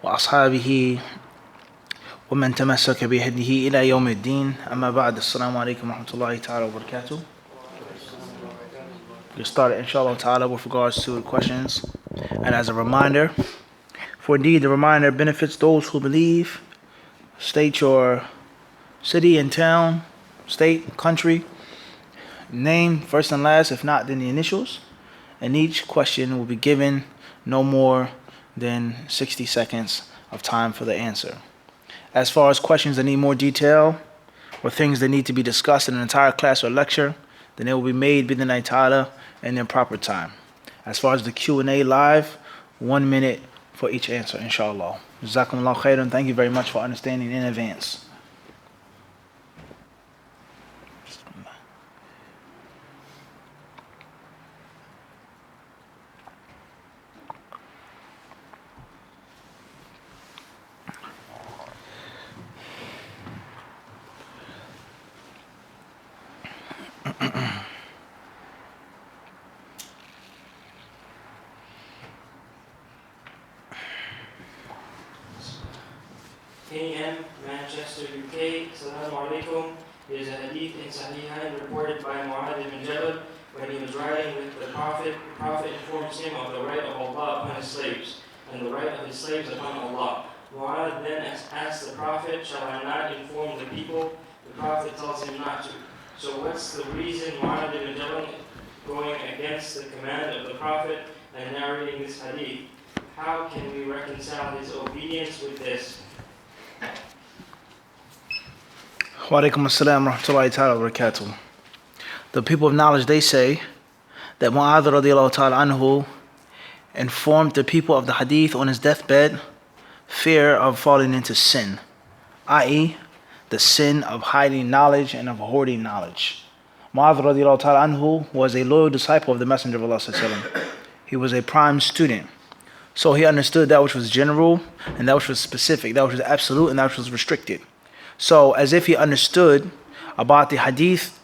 وأصحابه ومن تمسك بهديه إلى يوم الدين. أما بعد, السلام عليكم ورحمة الله تعالى وبركاته. We'll start inshallah ta'ala with regards to the questions. And as a reminder, for indeed the reminder benefits those who believe. State your city and town, state, country, name, first and last, if not then the initials. And each question will be given no more than 60 seconds of time for the answer. As far as questions that need more detail or things that need to be discussed in an entire class or lecture, then it will be made bidhnillahi ta'ala in their proper time. As far as the Q&A live, 1 minute for each answer, inshallah. Jazakumullah khairan. Thank you very much for understanding in advance. AM, Manchester, UK. Assalamu alaikum. There's a hadith in Sahihain reported by Mu'adh ibn Jabal when he was riding with the Prophet informs him of the right of Allah upon his slaves and the right of his slaves upon Allah. Mu'adh then asks the Prophet, shall I not inform the people? The Prophet tells him not to. So what's the reason Mu'adh ibn Jabal going against the command of the Prophet and narrating this hadith? How can we reconcile his obedience with this? Wa alaikum assalam wa rahmatullahi ta'ala wa barakatuh. The people of knowledge, they say that Mu'adh radiallahu ta'ala anhu informed the people of the hadith on his deathbed fear of falling into sin, i.e. the sin of hiding knowledge and of hoarding knowledge. Mu'adh radiallahu ta'ala anhu was a loyal disciple of the Messenger of Allah sallallahu alaihi wasallam. He was a prime student. So he understood that which was general and that which was specific, that which was absolute and that which was restricted. So as if he understood about the hadith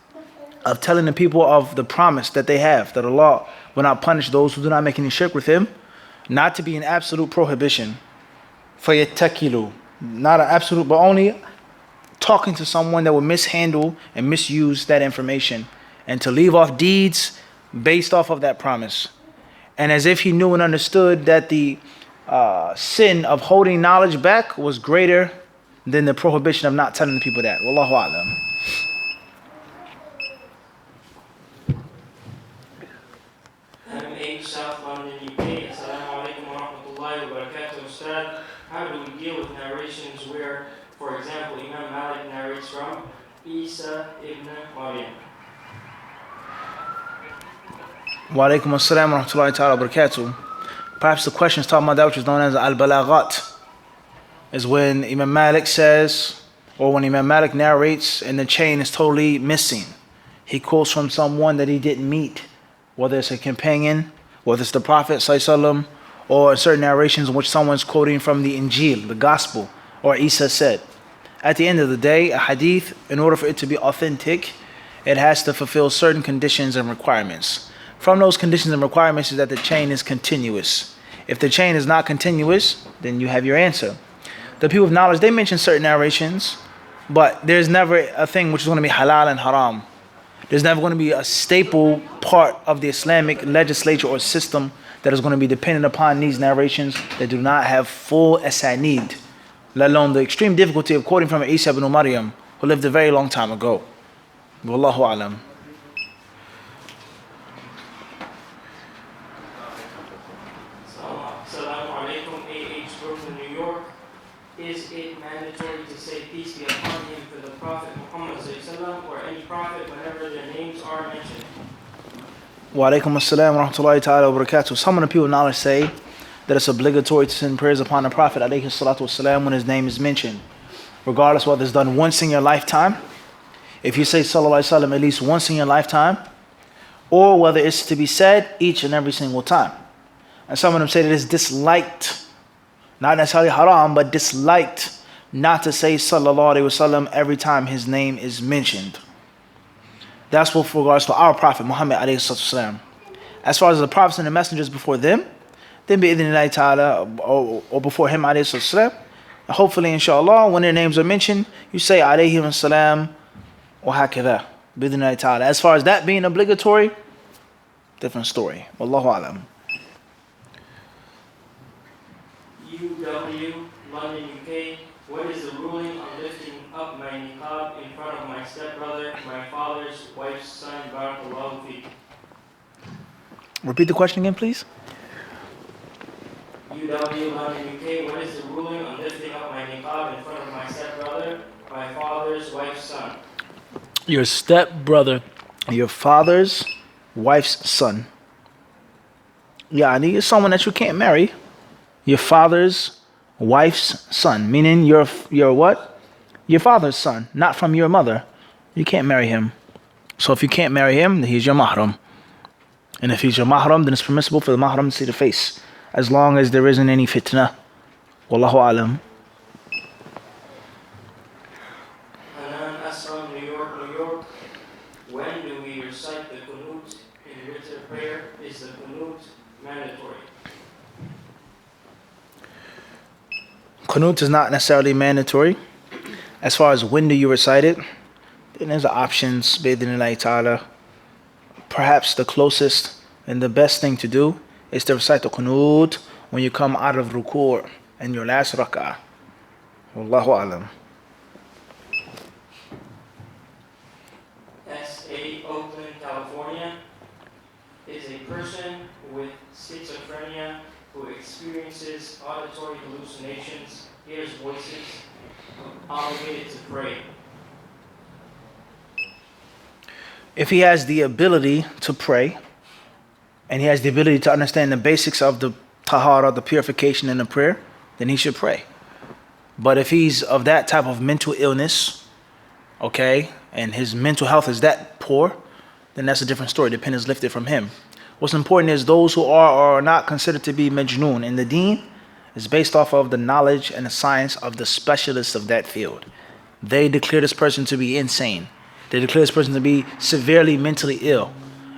of telling the people of the promise that they have, that Allah will not punish those who do not make any shirk with him, not to be an absolute prohibition, فَيَتَّكِلُوا, not an absolute, but only talking to someone that will mishandle and misuse that information and to leave off deeds based off of that promise. And as if he knew and understood that the sin of holding knowledge back was greater than the prohibition of not telling the people that. Wallahu a'lam. M8 South London, UK. Assalamu alaikum wa rahmatullahi wa barakatuh. Ustad, how do we deal with narrations where, for example, Imam Malik narrates from Isa ibn Maryam? Wa alaikum assalam wa rahmatullahi ta'ala wa barakatuh. Perhaps the question is talking about that which is known as al-balaghat, is when Imam Malik says, or when Imam Malik narrates and the chain is totally missing. He quotes from someone that he didn't meet, whether it's a companion, whether it's the Prophet ﷺ, or certain narrations in which someone's quoting from the Injil, the Gospel, or Isa said. At the end of the day, a hadith, in order for it to be authentic, it has to fulfill certain conditions and requirements. From those conditions and requirements is that the chain is continuous. If the chain is not continuous, then you have your answer. The people of knowledge, they mention certain narrations, but there's never a thing which is going to be halal and haram. There's never going to be a staple part of the Islamic legislature or system that is going to be dependent upon these narrations that do not have full asanid, let alone the extreme difficulty of quoting from Isa ibn Maryam, who lived a very long time ago. Wallahu a'lam. Is it mandatory to say peace be upon him for the Prophet Muhammad or any prophet whenever their names are mentioned? Wa alaikum assalam wa rahmatullahi ta'ala wa barakatuh. Some of the people of knowledge say that it's obligatory to send prayers upon the Prophet alayhi salatu wasalam when his name is mentioned, regardless whether it's done once in your lifetime. If you say sallallahu alaihi wasallam at least once in your lifetime, or whether it's to be said each and every single time. And some of them say that it's disliked, not necessarily haram, but disliked not to say sallallahu alaihi wasallam every time his name is mentioned. That's with regards to our Prophet Muhammad alayhi salatu wasalam. As far as the prophets and the messengers before them, then bi'idhnillahi ta'ala, or before him alayhi salam. Hopefully, inshallah, when their names are mentioned, you say alayhim salam or hakadha. Bi'idhnillahi ta'ala. As far as that being obligatory, different story. Wallahu alam. UW, London, UK. What is the ruling on lifting up my niqab in front of my stepbrother, my father's wife's son, barakallahu feek? Repeat the question again, please. UW, London, UK. What is the ruling on lifting up my niqab in front of my stepbrother, my father's wife's son? Your stepbrother, your father's wife's son. Yani is someone that you can't marry. Your father's wife's son, meaning your what? Your father's son, not from your mother. You can't marry him. So if you can't marry him, then he's your mahram. And if he's your mahram, then it's permissible for the mahram to see the face, as long as there isn't any fitna. Wallahu alam. Hanan Aslam, New York, New York. When do we recite the qunut in witr prayer? Is the qunut mandatory? Qunut is not necessarily mandatory. As far as when do you recite it, then there's options, bi'idhnillahi ta'ala. Perhaps the closest and the best thing to do is to recite the qunut when you come out of ruku' in your last rak'ah. Wallahu alam. SA, Oakland, California. Is a person with schizophrenia who experiences auditory hallucinations, hears voices, obligated to pray? If he has the ability to pray, and he has the ability to understand the basics of the tahara, the purification in the prayer, then he should pray. But if he's of that type of mental illness, okay, and his mental health is that poor, then that's a different story. Dependence lifted from him. What's important is those who are or are not considered to be majnoon in the deen is based off of the knowledge and the science of the specialists of that field. They declare this person to be insane. They declare this person to be severely mentally ill.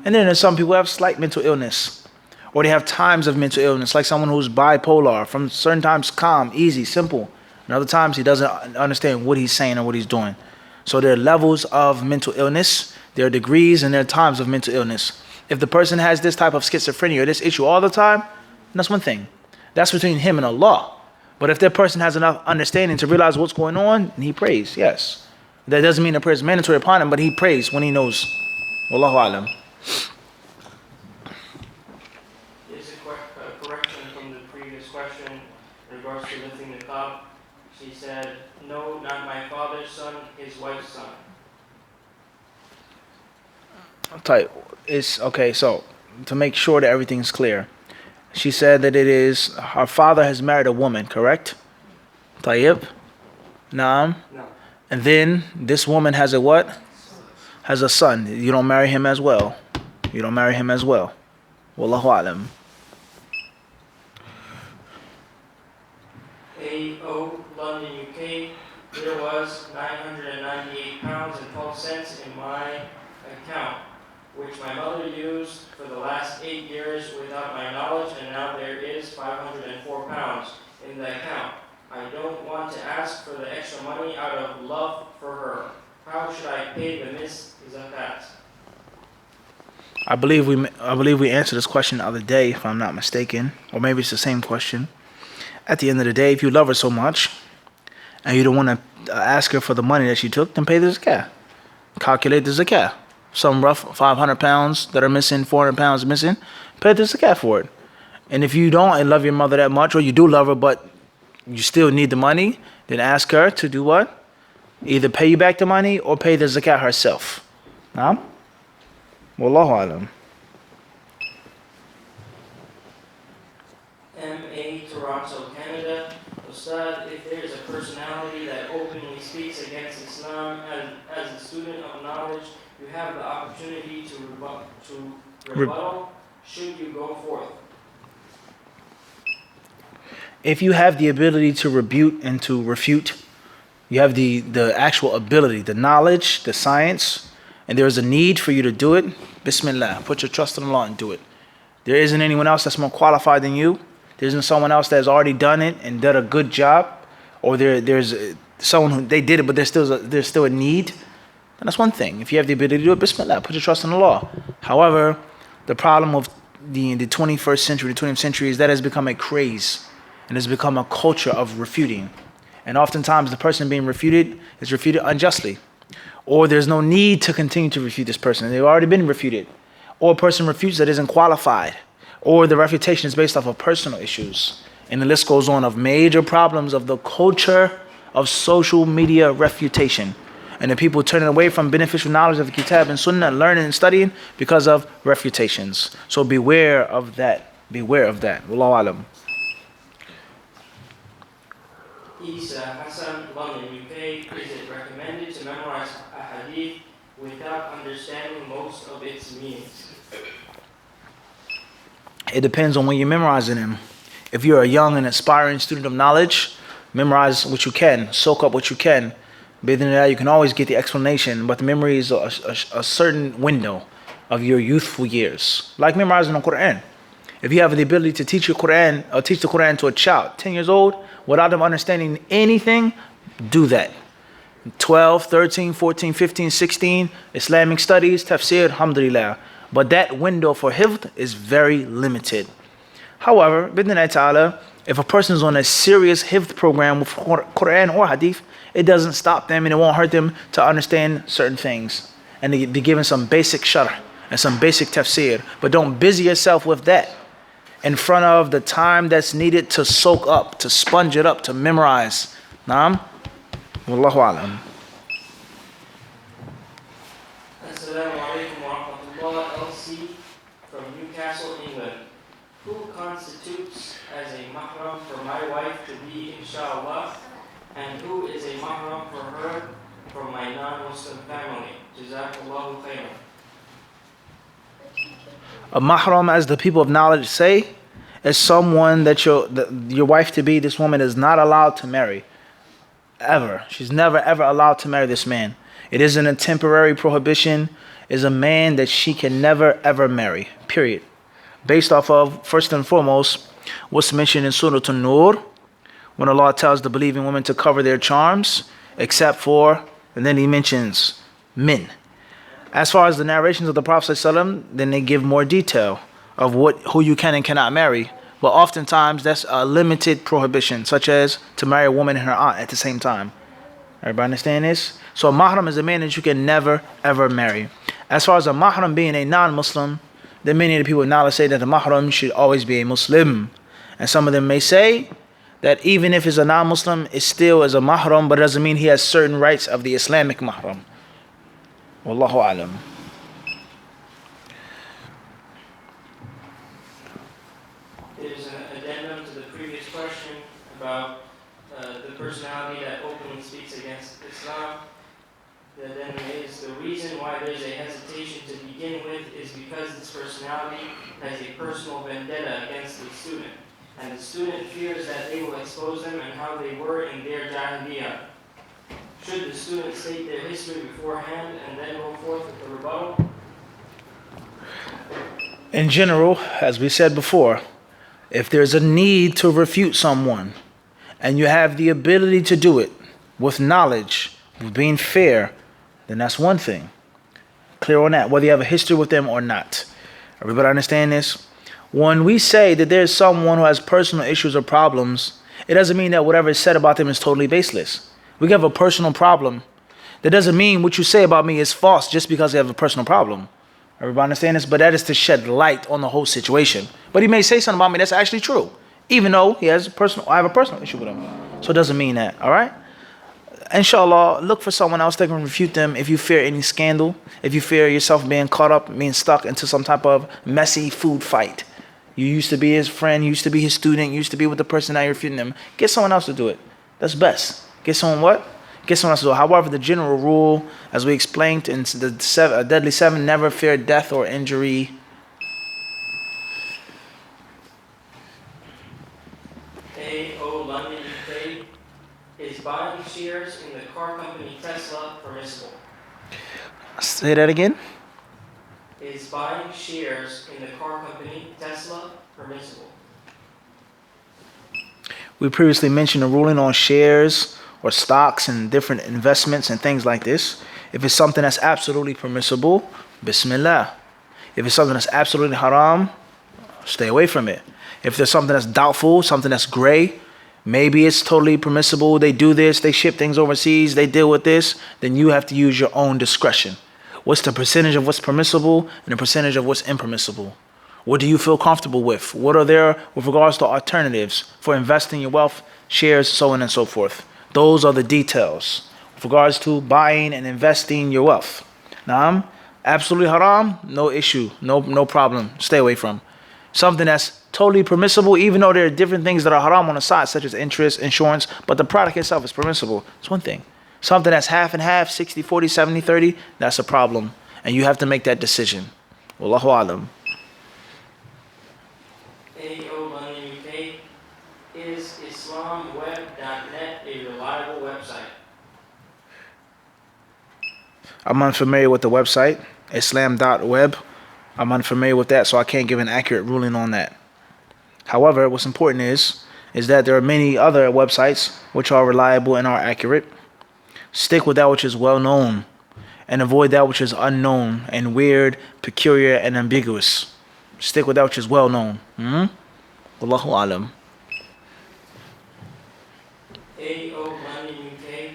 And then there's some people who have slight mental illness, or they have times of mental illness, like someone who's bipolar, from certain times calm, easy, simple, and other times he doesn't understand what he's saying or what he's doing. So there are levels of mental illness, there are degrees, and there are times of mental illness. If the person has this type of schizophrenia or this issue all the time, that's one thing. That's between him and Allah. But if that person has enough understanding to realize what's going on, then he prays, yes. That doesn't mean the prayer is mandatory upon him, but he prays when he knows. Wallahu alam. There's a correction from the previous question in regards to lifting the niqab. She said, no, not my father's son, his wife's son. Type. It's okay, so to make sure that everything's clear, she said that it is her father has married a woman, correct? Tayyib? Naam? No. And then this woman has a what? Has a son. You don't marry him as well. You don't marry him as well. Wallahu alam. AO, London, UK. There was £998.12 in my account, which my mother used for the last 8 years without my knowledge, and now there is £504 in the account. I don't want to ask for the extra money out of love for her. How should I pay the missed zakat? I believe we answered this question the other day, if I'm not mistaken, or maybe it's the same question. At the end of the day, if you love her so much and you don't want to ask her for the money that she took, then pay the zakat. Calculate the zakat. Some rough 500 pounds that are missing, 400 pounds missing, pay the zakat for it. And if you don't love your mother that much, or you do love her but you still need the money, then ask her to do what? Either pay you back the money or pay the zakat herself. Naam? Wallahu alam. MA, Toronto, Canada. Ustad, if there is a personality that openly speaks against Islam as a student of knowledge, you have the opportunity to rebuttal. Should you go forth? If you have the ability to rebuke and to refute, you have the actual ability, the knowledge, the science, and there is a need for you to do it, Bismillah, put your trust in Allah and do it. There isn't anyone else that's more qualified than you, there isn't someone else that has already done it and done a good job, or there's someone who they did it, but there's still a need, then that's one thing. If you have the ability to do it, bismillah, put your trust in Allah. However, the problem of the 21st century, the 20th century, is that has become a craze and has become a culture of refuting. And oftentimes the person being refuted is refuted unjustly. Or there's no need to continue to refute this person. They've already been refuted. Or a person refutes that isn't qualified. Or the refutation is based off of personal issues. And the list goes on of major problems of the culture of social media refutation. And the people turning away from beneficial knowledge of the Kitab and Sunnah, learning and studying because of refutations. So beware of that. Beware of that. Wallahu alam. Isa Hassan, London, UK. Is it recommended to memorize a hadith without understanding most of its meanings? It depends on when you're memorizing them. If you're a young and aspiring student of knowledge, memorize what you can, soak up what you can. Based on that, you can always get the explanation, but the memory is a certain window of your youthful years. Like memorizing the Quran. If you have the ability to teach your Quran or teach the Quran to a child, 10 years old, without them understanding anything, do that. 12, 13, 14, 15, 16, Islamic studies, tafsir, alhamdulillah. But that window for hifd is very limited. However, bidnillah ta'ala, if a person is on a serious hifd program with Quran or hadith, it doesn't stop them and it won't hurt them to understand certain things. And to be given some basic sharh and some basic tafsir. But don't busy yourself with that in front of the time that's needed to soak up, to sponge it up, to memorize. Naam? Wallahu alam. Assalamu alaikum wa rahmatullah. LC from Newcastle, England. Who constitutes as a mahram for my wife to be inshallah? And who is a mahram for her from my non-Muslim family? Jazakallahu khairan. A mahram, as the people of knowledge say, is someone that your wife to be, this woman is not allowed to marry. Ever. She's never ever allowed to marry this man. It isn't a temporary prohibition. It's a man that she can never ever marry. Period. Based off of, first and foremost, what's mentioned in Surah An-Nur, when Allah tells the believing women to cover their charms, except for, and then he mentions men. As far as the narrations of the Prophet ﷺ, then they give more detail of who you can and cannot marry. But oftentimes that's a limited prohibition, such as to marry a woman and her aunt at the same time. Everybody understand this? So a mahram is a man that you can never ever marry. As far as a mahram being a non-Muslim, then many of the people of knowledge say that the mahram should always be a Muslim. And some of them may say that even if it's a non-Muslim, it still is a mahram, but it doesn't mean he has certain rights of the Islamic mahram. Wallahu alam. There's an addendum to the previous question about the personality that openly speaks against Islam. The addendum is the reason why there's a hesitation to begin with is because this personality has a personal vendetta against the student. And the student fears that they will expose them and how they were in their jahiliyyah. Should the student state their history beforehand and then go forth with the rebuttal? In general, as we said before, if there's a need to refute someone and you have the ability to do it with knowledge, with being fair, then that's one thing. Clear on that, whether you have a history with them or not. Everybody understand this? When we say that there's someone who has personal issues or problems, it doesn't mean that whatever is said about them is totally baseless. We have a personal problem. That doesn't mean what you say about me is false just because you have a personal problem. Everybody understand this? But that is to shed light on the whole situation. But he may say something about me that's actually true, even though I have a personal issue with him. So it doesn't mean that, all right? Inshallah, look for someone else that can refute them if you fear any scandal, if you fear yourself being caught up, being stuck into some type of messy food fight. You used to be his friend, you used to be his student, you used to be with the person, now you're refuting them. Get someone else to do it. That's best. Get someone what? Get someone else to do it. However, the general rule, as we explained in the deadly seven, never fear death or injury. A.O. London, UK. Is buying shares in the car company Tesla permissible? Say that again. Is buying shares in the car company Tesla permissible? We previously mentioned a ruling on shares or stocks and different investments and things like this. If it's something that's absolutely permissible, Bismillah. If it's something that's absolutely haram, stay away from it. If there's something that's doubtful, something that's gray, maybe it's totally permissible, they do this, they ship things overseas, they deal with this, then you have to use your own discretion. What's the percentage of what's permissible and the percentage of what's impermissible? What do you feel comfortable with? What are there with regards to alternatives for investing your wealth, shares, so on and so forth? Those are the details with regards to buying and investing your wealth. Now, absolutely haram, no issue, no problem, stay away from. Something that's totally permissible, even though there are different things that are haram on the side, such as interest, insurance, but the product itself is permissible. It's one thing. Something that's half and half, 60-40, 70-30, that's a problem. And you have to make that decision. Wallahu alam. AO London UK, is islamweb.net a reliable website? I'm unfamiliar with the website, islam.web. I'm unfamiliar with that, so I can't give an accurate ruling on that. However, what's important is that there are many other websites which are reliable and are accurate. Stick with that which is well known and avoid that which is unknown and weird, peculiar, and ambiguous. Stick with that which is well known. Wallahu alam. AO London UK,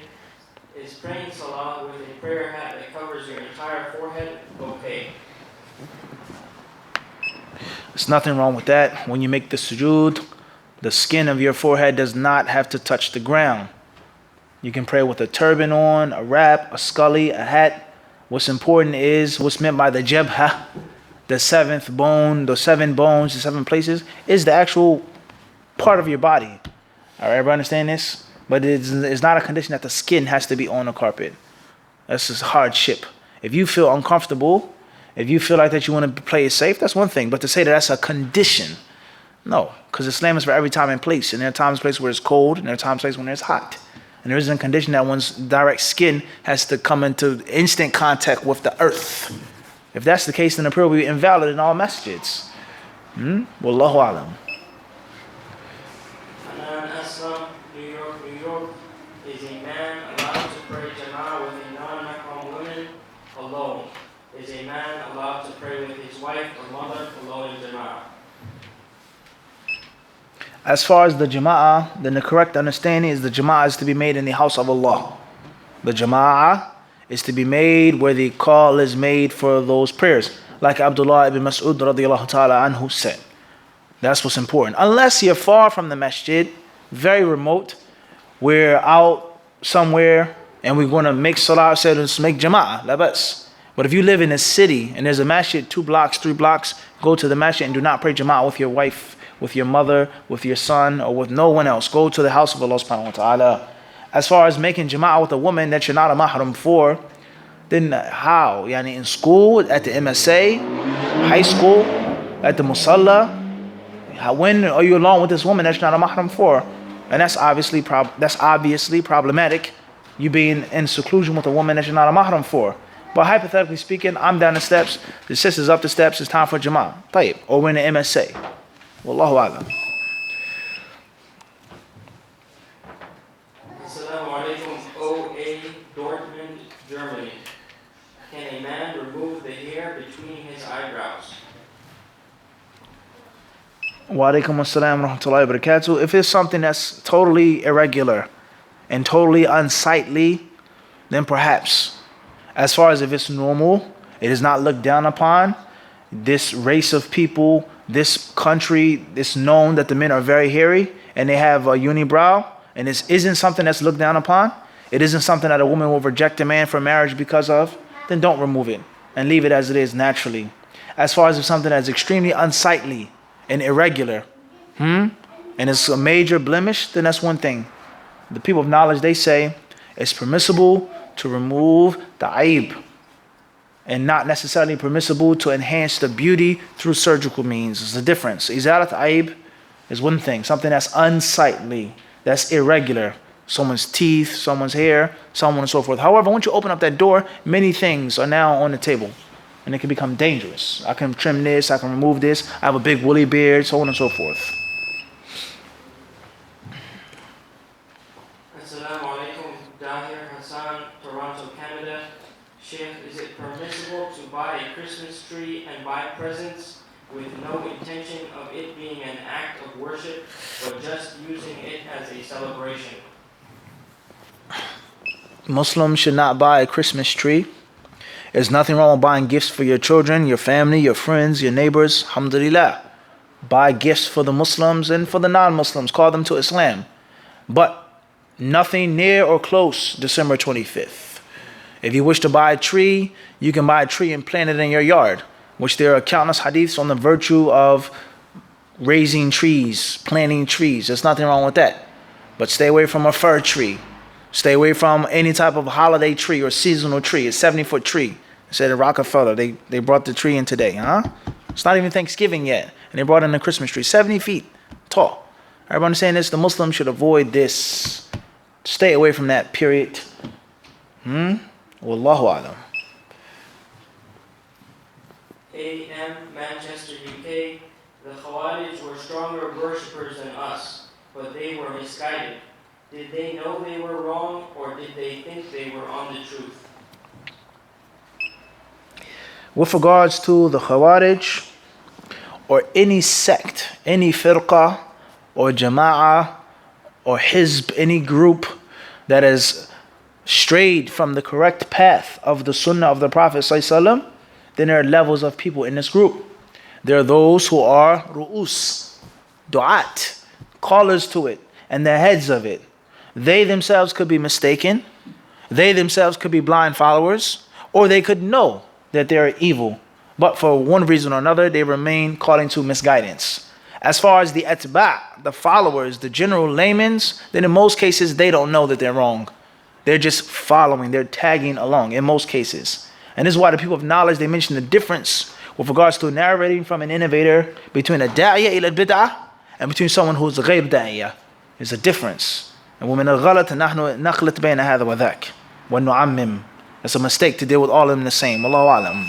is praying salah with a prayer hat that covers your entire forehead okay? There's nothing wrong with that. When you make the sujood, the skin of your forehead does not have to touch the ground. You can pray with a turban on, a wrap, a scully, a hat. What's important is what's meant by the jabha, the seventh bone, the seven bones, the seven places, is the actual part of your body. All right, everybody understand this? But it's not a condition that the skin has to be on the carpet. That's just hardship. If you feel uncomfortable, if you feel like that you want to play it safe, that's one thing. But to say that that's a condition, no. Because Islam is for every time and place. And there are times and places where it's cold, and there are times and places when it's hot. And there isn't a condition that one's direct skin has to come into instant contact with the earth. If that's the case, then the prayer will be invalid in all masjids. Wallahu alam. Hanan Aslam, New York, is a man allowed to pray Jama'ah with a non-mahram woman alone? Is a man allowed to pray with his wife or mother alone in Jama'ah? As far as the jama'ah, then the correct understanding is the jama'ah is to be made in the house of Allah. The jama'ah is to be made where the call is made for those prayers. Like Abdullah ibn Mas'ud radiyallahu ta'ala anhu said. That's what's important. Unless you're far from the masjid, very remote, we're out somewhere and we're going to make salah, said let's make jama'ah, labas. But if you live in a city and there's a masjid 2 blocks, 3 blocks, go to the masjid and do not pray jama'ah with your wife, with your mother, with your son, or with no one else. Go to the house of Allah subhanahu wa ta'ala. As far as making jama'ah with a woman that you're not a mahram for, then how? Yani in school, at the MSA, high school, at the musalla, when are you alone with this woman that you're not a mahram for? And that's obviously problematic, you being in seclusion with a woman that you're not a mahram for. But hypothetically speaking, I'm down the steps, the sister's up the steps, it's time for jama'ah. Tayyib. Or we're in the MSA. Wallahu a'lam. Assalamu alaikum, OA, Dortmund, Germany. Can a man remove the hair between his eyebrows? Wa alaikum assalam wa rahmatullahi wa barakatuh. If it's something that's totally irregular and totally unsightly, then perhaps. As far as if it's normal, it is not looked down upon. This race of people, this country, it's known that the men are very hairy and they have a unibrow, and this isn't something that's looked down upon. It isn't something that a woman will reject a man for marriage because of. Then don't remove it and leave it as it is naturally. As far as if something that's extremely unsightly and irregular, and it's a major blemish, then that's one thing. The people of knowledge, they say it's permissible to remove the aib and not necessarily permissible to enhance the beauty through surgical means. There's a difference. Izalat aib is one thing, something that's unsightly, that's irregular. Someone's teeth, someone's hair, so on and so forth. However, once you open up that door, many things are now on the table. And it can become dangerous. I can trim this, I can remove this, I have a big woolly beard, so on and so forth. Assalamu alaikum, Dahir Hassan, Toronto, Canada. Sheikh, is it permissible to buy a Christmas tree and buy presents with no intention of it being an act of worship, but just using it as a celebration? Muslims should not buy a Christmas tree. There's nothing wrong with buying gifts for your children, your family, your friends, your neighbors. Alhamdulillah. Buy gifts for the Muslims and for the non-Muslims. Call them to Islam. But nothing near or close December 25th. If you wish to buy a tree, you can buy a tree and plant it in your yard, which there are countless hadiths on the virtue of raising trees, planting trees. There's nothing wrong with that. But stay away from a fir tree. Stay away from any type of holiday tree or seasonal tree. A 70-foot tree. They said at Rockefeller, they brought the tree in today. Huh? It's not even Thanksgiving yet. And they brought in a Christmas tree. 70 feet tall. Everybody understand this? The Muslims should avoid this. Stay away from that, period. Wallahu alam. AM, Manchester, UK. The Khawarij were stronger worshippers than us, but they were misguided. Did they know they were wrong, or did they think they were on the truth? With regards to the Khawarij, or any sect, any firqa, or jama'ah, or hizb, any group that has strayed from the correct path of the sunnah of the Prophet ﷺ, then there are levels of people in this group. There are those who are ru'us, du'at, callers to it, and the heads of it. They themselves could be mistaken. They themselves could be blind followers, or they could know that they are evil. But for one reason or another, they remain calling to misguidance. As far as the atba', the followers, the general laymen's, then in most cases, they don't know that they're wrong. They're just following, they're tagging along in most cases. And this is why the people of knowledge, they mention the difference with regards to narrating from an innovator between a da'iyah ila bid'ah and between someone who's a ghayr da'iyah. There's a difference. And ومن الغلط نحن نخلط بين هذا وذاك ونعمم. It's a mistake to deal with all of them the same. Allahu alam.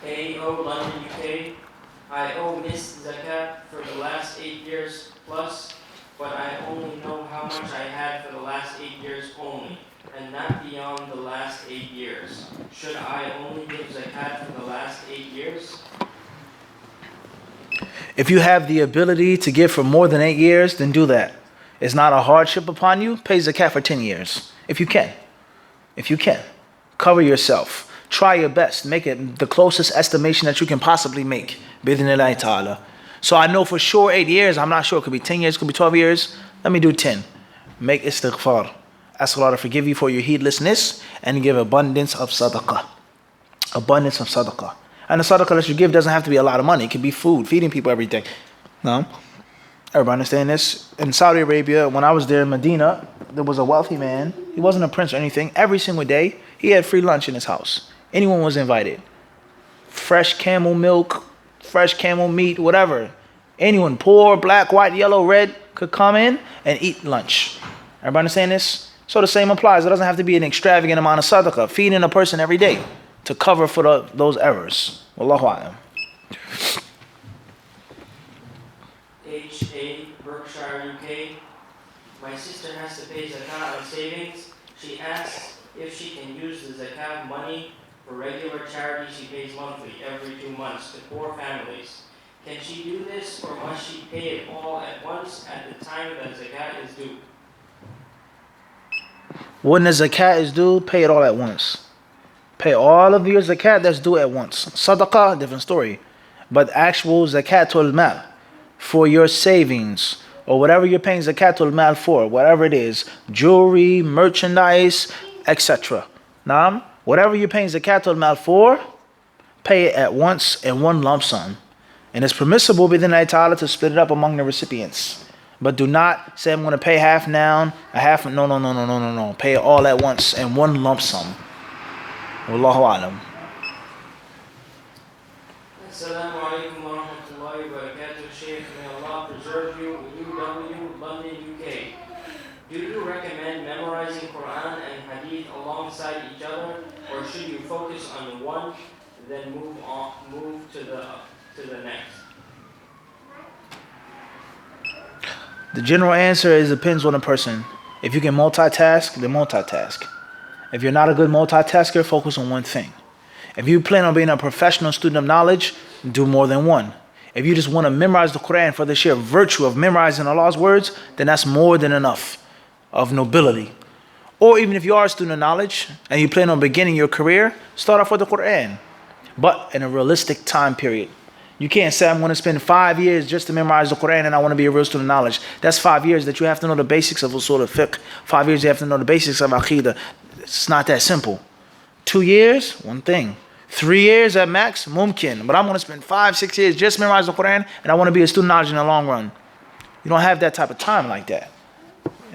AO, London, UK. I owe Miss Zakat for the last 8 years plus, but I only know how much I had for the last 8 years only, and not beyond the last 8 years. Should I only give Zakat for the last 8 years? If you have the ability to give for more than 8 years, then do that. It's not a hardship upon you. Pay zakat for 10 years. If you can. If you can. Cover yourself. Try your best. Make it the closest estimation that you can possibly make. Bidhnillahi ta'ala. So I know for sure 8 years. I'm not sure. It could be 10 years. It could be 12 years. Let me do 10. Make istighfar. Ask Allah to forgive you for your heedlessness and give abundance of sadaqah. Abundance of sadaqah. And the sadaqah that you give doesn't have to be a lot of money. It could be food, feeding people every day. No? Everybody understand this? In Saudi Arabia, when I was there in Medina, there was a wealthy man. He wasn't a prince or anything. Every single day, he had free lunch in his house. Anyone was invited. Fresh camel milk, fresh camel meat, whatever. Anyone, poor, black, white, yellow, red, could come in and eat lunch. Everybody understand this? So the same applies. It doesn't have to be an extravagant amount of sadaqah. Feeding a person every day to cover for those errors. Wallahu a'lam. HA, Berkshire, UK. My sister has to pay zakat on savings. She asks if she can use the zakat money for regular charity she pays monthly every 2 months to poor families. Can she do this, or must she pay it all at once at the time that zakat is due? When the zakat is due, pay it all at once. Pay all of your zakat that's due at once. Sadaqah, different story. But actual zakatul mal, for your savings, or whatever you're paying zakatul mal for, whatever it is, jewelry, merchandise, etc. Naam, whatever you're paying zakatul mal for, pay it at once in one lump sum. And it's permissible within Allah Ta'ala to split it up among the recipients. But do not say I'm going to pay half now, a half. No. Pay it all at once in one lump sum. Wallahu alam. Assalamu alaikum wa rahmatullahi wa barakatuh. Shaykh, may Allah preserve you. UW, London, UK. Do you recommend memorizing Quran and Hadith alongside each other, or should you focus on one, then move to the next? The general answer is depends on the person. If you can multitask, then multitask. If you're not a good multitasker, focus on one thing. If you plan on being a professional student of knowledge, do more than one. If you just want to memorize the Quran for the sheer virtue of memorizing Allah's words, then that's more than enough of nobility. Or even if you are a student of knowledge and you plan on beginning your career, start off with the Quran, but in a realistic time period. You can't say, I'm going to spend 5 years just to memorize the Quran and I want to be a real student of knowledge. That's 5 years that you have to know the basics of usul al-fiqh. 5 years you have to know the basics of aqidah. It's not that simple. 2 years, one thing. 3 years at max, mumkin. But I'm going to spend 5, 6 years just memorize the Quran and I want to be a student of knowledge in the long run. You don't have that type of time like that.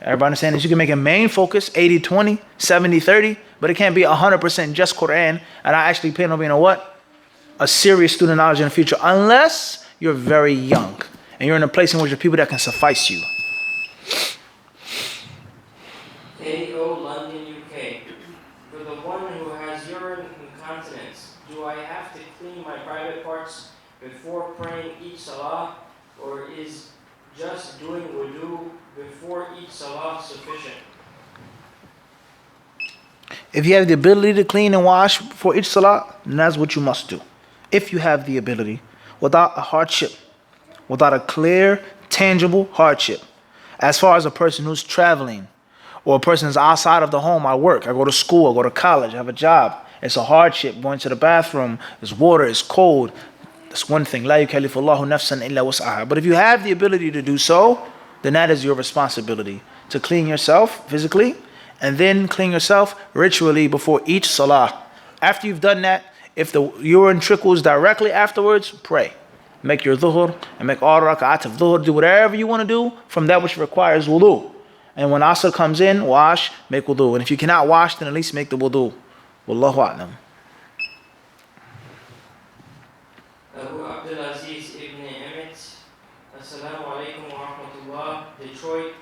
Everybody understand that you can make a main focus, 80-20, 70-30, but it can't be 100% just Quran. And I actually plan on being a what? A serious student of knowledge in the future, unless you're very young and you're in a place in which there are people that can suffice you. AO London, UK. For the one who has urine incontinence, do I have to clean my private parts before praying each salah, or is just doing wudu before each salah sufficient? If you have the ability to clean and wash for each salah, then that's what you must do. If you have the ability, without a hardship, without a clear, tangible hardship. As far as a person who's traveling, or a person who's outside of the home, I work, I go to school, I go to college, I have a job. It's a hardship going to the bathroom, there's water, it's cold. That's one thing. La yukallifu Allahu nafsan illa wus'aha. But if you have the ability to do so, then that is your responsibility. To clean yourself physically, and then clean yourself ritually before each salah. After you've done that, if the urine trickles directly afterwards, pray. Make your dhuhr and make all rak'at of dhuhr. Do whatever you want to do from that which requires wudu. And when asr comes in, wash, make wudu. And if you cannot wash, then at least make the wudu. Wallahu a'lam. Abu Abdulaziz ibn Emmett. Assalamu alaikum wa rahmatullah. Detroit.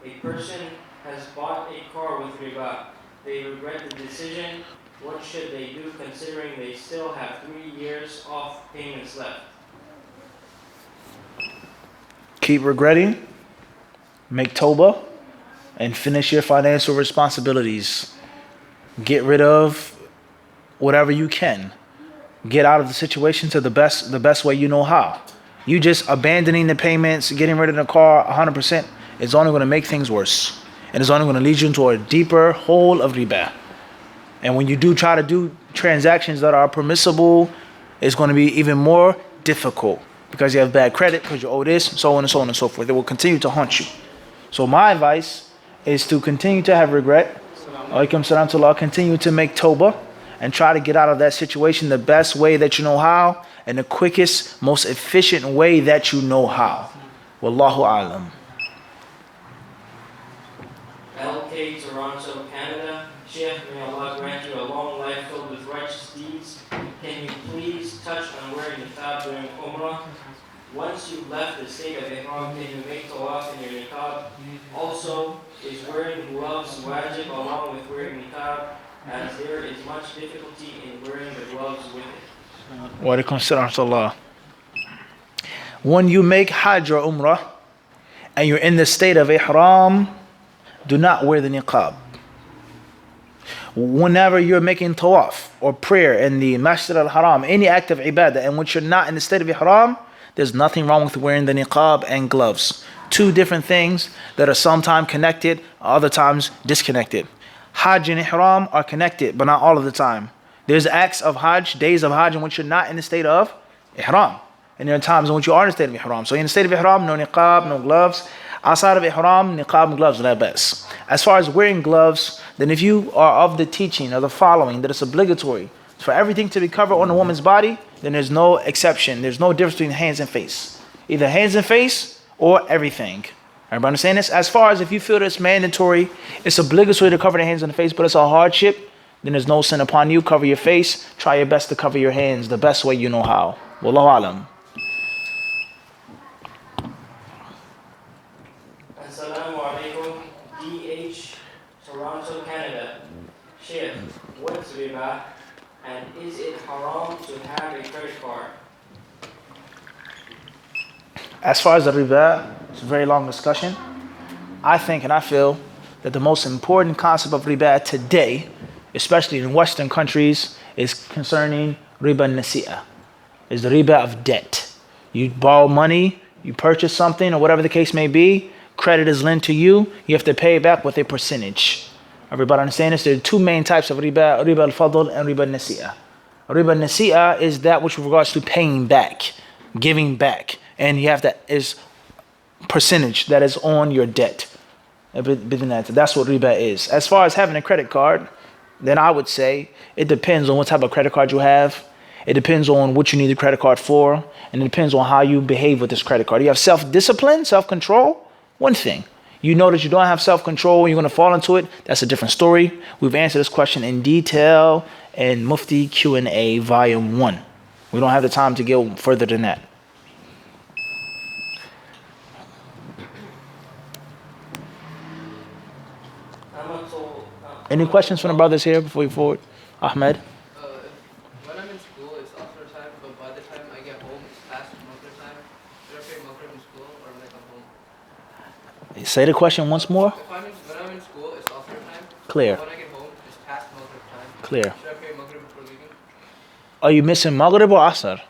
A person has bought a car with riba. They regret the decision. What should they do considering they still have 3 years off payments left? Keep regretting, make tawbah, and finish your financial responsibilities. Get rid of whatever you can. Get out of the situation to the best way you know how. You just abandoning the payments, getting rid of the car 100% is only going to make things worse. And it's only going to lead you into a deeper hole of riba. And when you do try to do transactions that are permissible, it's going to be even more difficult because you have bad credit, because you owe this, so on and so on and so forth. It will continue to haunt you. So my advice is to continue to have regret. Alaikum salam to Allah. Continue to make tawbah and try to get out of that situation the best way that you know how and the quickest, most efficient way that you know how. Wallahu a'lam. LK, Toronto, Canada. Sheikh, may Allah grant you a long life filled with righteous deeds. Can you please touch on wearing niqab during Umrah? Once you've left the state of Ihram, can you make tawaf in your niqab? Also, is wearing gloves wajib along with wearing niqab, as there is much difficulty in wearing the gloves with it? Wa alaikum salam to Allah. When you make Hajj or Umrah and you're in the state of Ihram, do not wear the niqab. Whenever you're making tawaf or prayer in the Masjid al-Haram, any act of ibadah in which you're not in the state of ihram, there's nothing wrong with wearing the niqab and gloves. Two different things that are sometimes connected, other times disconnected. Hajj and ihram are connected, but not all of the time. There's acts of Hajj, days of Hajj in which you're not in the state of ihram. And there are times in which you are in the state of ihram. So in the state of ihram, no niqab, no gloves. Outside of ihram, niqab and gloves, not best. As far as wearing gloves, then if you are of the teaching or the following that it's obligatory for everything to be covered on a woman's body, then there's no exception. There's no difference between hands and face. Either hands and face or everything. Everybody understand this? As far as if you feel that it's mandatory, it's obligatory to cover the hands and the face, but it's a hardship, then there's no sin upon you. Cover your face. Try your best to cover your hands the best way you know how. Wallahu alam. Assalamu alaikum. DH, Toronto, Canada. Sheikh, what's riba? And is it haram to have a credit card? As far as the riba, It's a very long discussion. I think and I feel that the most important concept of riba today, especially in Western countries, is concerning riba nasi'ah, is the riba of debt. You borrow money, you purchase something or whatever the case may be, credit is lent to you, you have to pay it back with a percentage. Everybody understand this? There are two main types of riba, riba al-fadl and riba nasi'ah. Riba nasi'ah is that which regards to paying back, giving back, and you have that is percentage that is on your debt. That's what riba is. As far as having a credit card, then I would say it depends on what type of credit card you have. It depends on what you need the credit card for, and it depends on how you behave with this credit card. You have self-discipline, self-control, one thing. You know that you don't have self-control, you're going to fall into it, that's a different story. We've answered this question in detail in Mufti Q&A Volume 1. We don't have the time to go further than that. Any questions from the brothers here before we forward? Ahmed? When I'm in school, it's after time, but by the time I get home, it's past Maghrib time. Should I pray Maghrib in school or when I come home? Say the question once more. When I'm in school, it's after time. Clear. When I get home, it's past Maghrib time. Clear. Should I pray Maghrib before leaving? Are you missing Maghrib or Asr? Maghrib.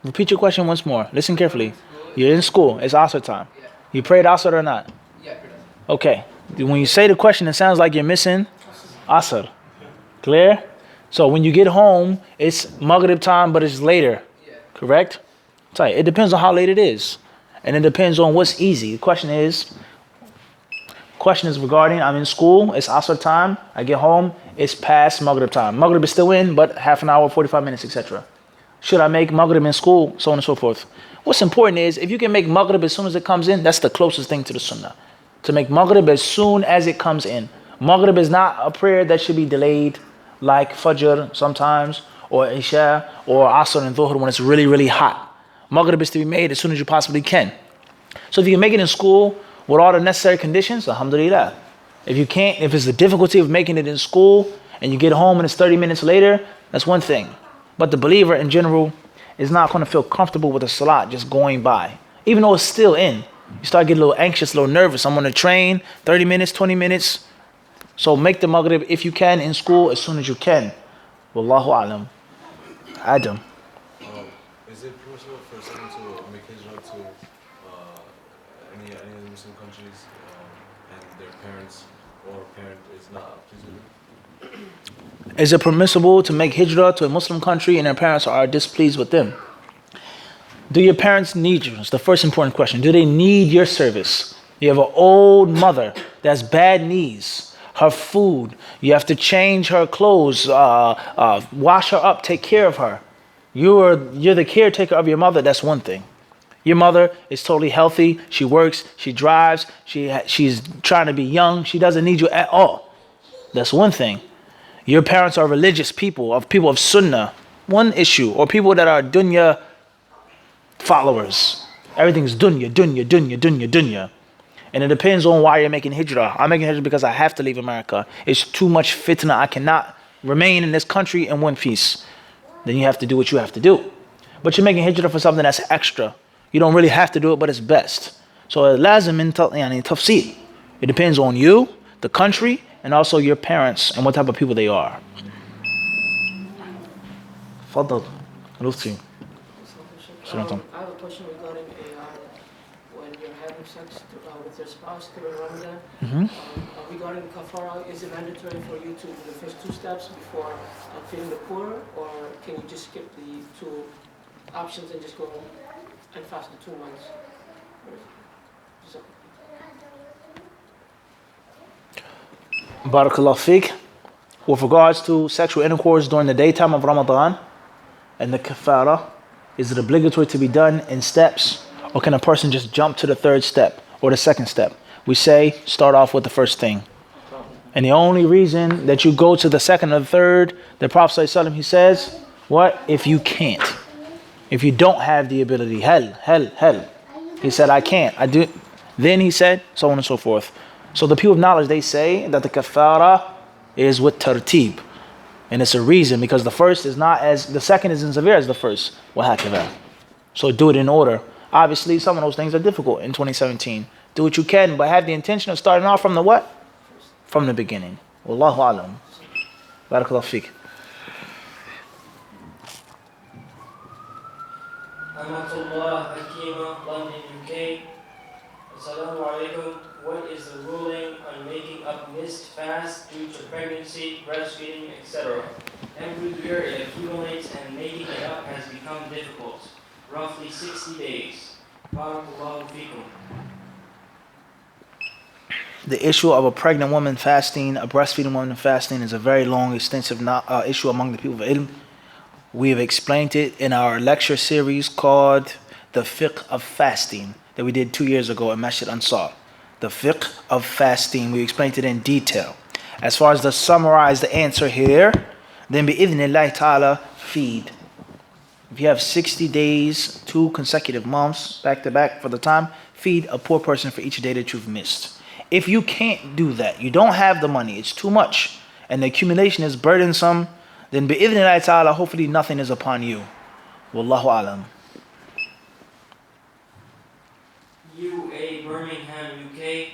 Repeat your question once more. Listen carefully. You're in school. It's Asr time. Yeah. You prayed Asr or not? Yeah, pretty much. Okay. When you say the question, it sounds like you're missing Asr. Clear? So when you get home, it's Maghrib time, but it's later. Yeah. Correct? Sorry, it depends on how late it is. And it depends on what's easy. The question is regarding, I'm in school, it's Asr time. I get home, it's past Maghrib time. Maghrib is still in, but half an hour, 45 minutes, etc. Should I make Maghrib in school? So on and so forth. What's important is, if you can make Maghrib as soon as it comes in, that's the closest thing to the Sunnah. To make Maghrib as soon as it comes in. Maghrib is not a prayer that should be delayed like Fajr sometimes, or Isha, or Asr and Dhuhr when it's really, really hot. Maghrib is to be made as soon as you possibly can. So if you can make it in school with all the necessary conditions, alhamdulillah. If you can't, if it's the difficulty of making it in school and you get home and it's 30 minutes later, that's one thing. But the believer in general is not going to feel comfortable with the salat just going by. Even though it's still in. You start getting a little anxious, a little nervous. I'm on the train, 30 minutes, 20 minutes. So make the Maghrib, if you can, in school as soon as you can. Wallahu alam. Adam. Is it possible for someone to make hijrah to any of the Muslim countries and their parents or parent is not pleased with them? Is it permissible to make hijrah to a Muslim country and their parents are displeased with them? Do your parents need you? It's the first important question. Do they need your service? You have an old mother that has bad knees, her food. You have to change her clothes, wash her up, take care of her. You're the caretaker of your mother. That's one thing. Your mother is totally healthy. She works, she drives, she's trying to be young. She doesn't need you at all. That's one thing. Your parents are religious people of sunnah. One issue. Or people that are dunya followers. Everything's dunya, dunya, dunya, dunya, dunya. And it depends on why you're making hijrah. I'm making hijrah because I have to leave America. It's too much fitna. I cannot remain in this country in one piece. Then you have to do what you have to do. But you're making hijrah for something that's extra. You don't really have to do it, but it's best. So lazim min tafsil. It depends on you, the country, and also your parents and what type of people they are. Fadal. Lufti. I have a question regarding when you're having sex with your spouse during Ramadan. Regarding kafara, is it mandatory for you to do the first two steps before feeding the poor, or can you just skip the two options and just go and fast the 2 months? Barakallah fiqh. With regards to sexual intercourse during the daytime of Ramadan and the kafara, is it obligatory to be done in steps, or can a person just jump to the third step or the second step? We say start off with the first thing. And the only reason that you go to the second or the third, the Prophet ﷺ, he says, what? If you can't. If you don't have the ability. Hell. He said, I can't. I do. Then he said, so on and so forth. So the people of knowledge, they say that the kafara is with tartib. And it's a reason because the second is as severe as the first. So do it in order. Obviously, some of those things are difficult in 2017. Do what you can, but have the intention of starting off from the what? From the beginning. Wallahu alam. Barakallahu feek. Amatullah Hakima, London, UK. Assalamu alaikum. What is the ruling on making up missed fast due to pregnancy, breastfeeding, etc.? Every year it accumulates and making it up has become difficult. Roughly 60 days. Barakallahu feekum. The issue of a pregnant woman fasting, a breastfeeding woman fasting, is a very long, extensive issue among the people of ilm. We have explained it in our lecture series called The Fiqh of Fasting that we did 2 years ago at Masjid Ansar. The Fiqh of Fasting, we explained it in detail. As far as to summarize the answer here, then bi-idhnillahi ta'ala, feed. If you have 60 days, 2 consecutive months, back to back for the time, feed a poor person for each day that you've missed. If you can't do that, you don't have the money, it's too much, and the accumulation is burdensome, then bi-idhnillahi ta'ala, hopefully nothing is upon you. Wallahu alam. UA Birmingham, UK.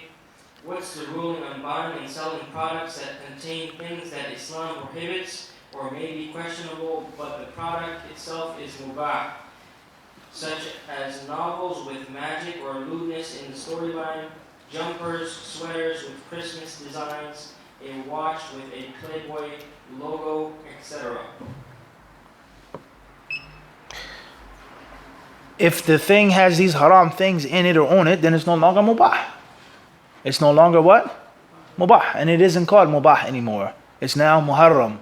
What's the ruling on buying and selling products that contain things that Islam prohibits or may be questionable, but the product itself is mubah, such as novels with magic or lewdness in the storyline, jumpers, sweaters with Christmas designs, a watch with a Playboy logo, etc.? If the thing has these haram things in it or on it, then it's no longer mubah. It's no longer what? Mubah. And it isn't called mubah anymore. It's now muharram.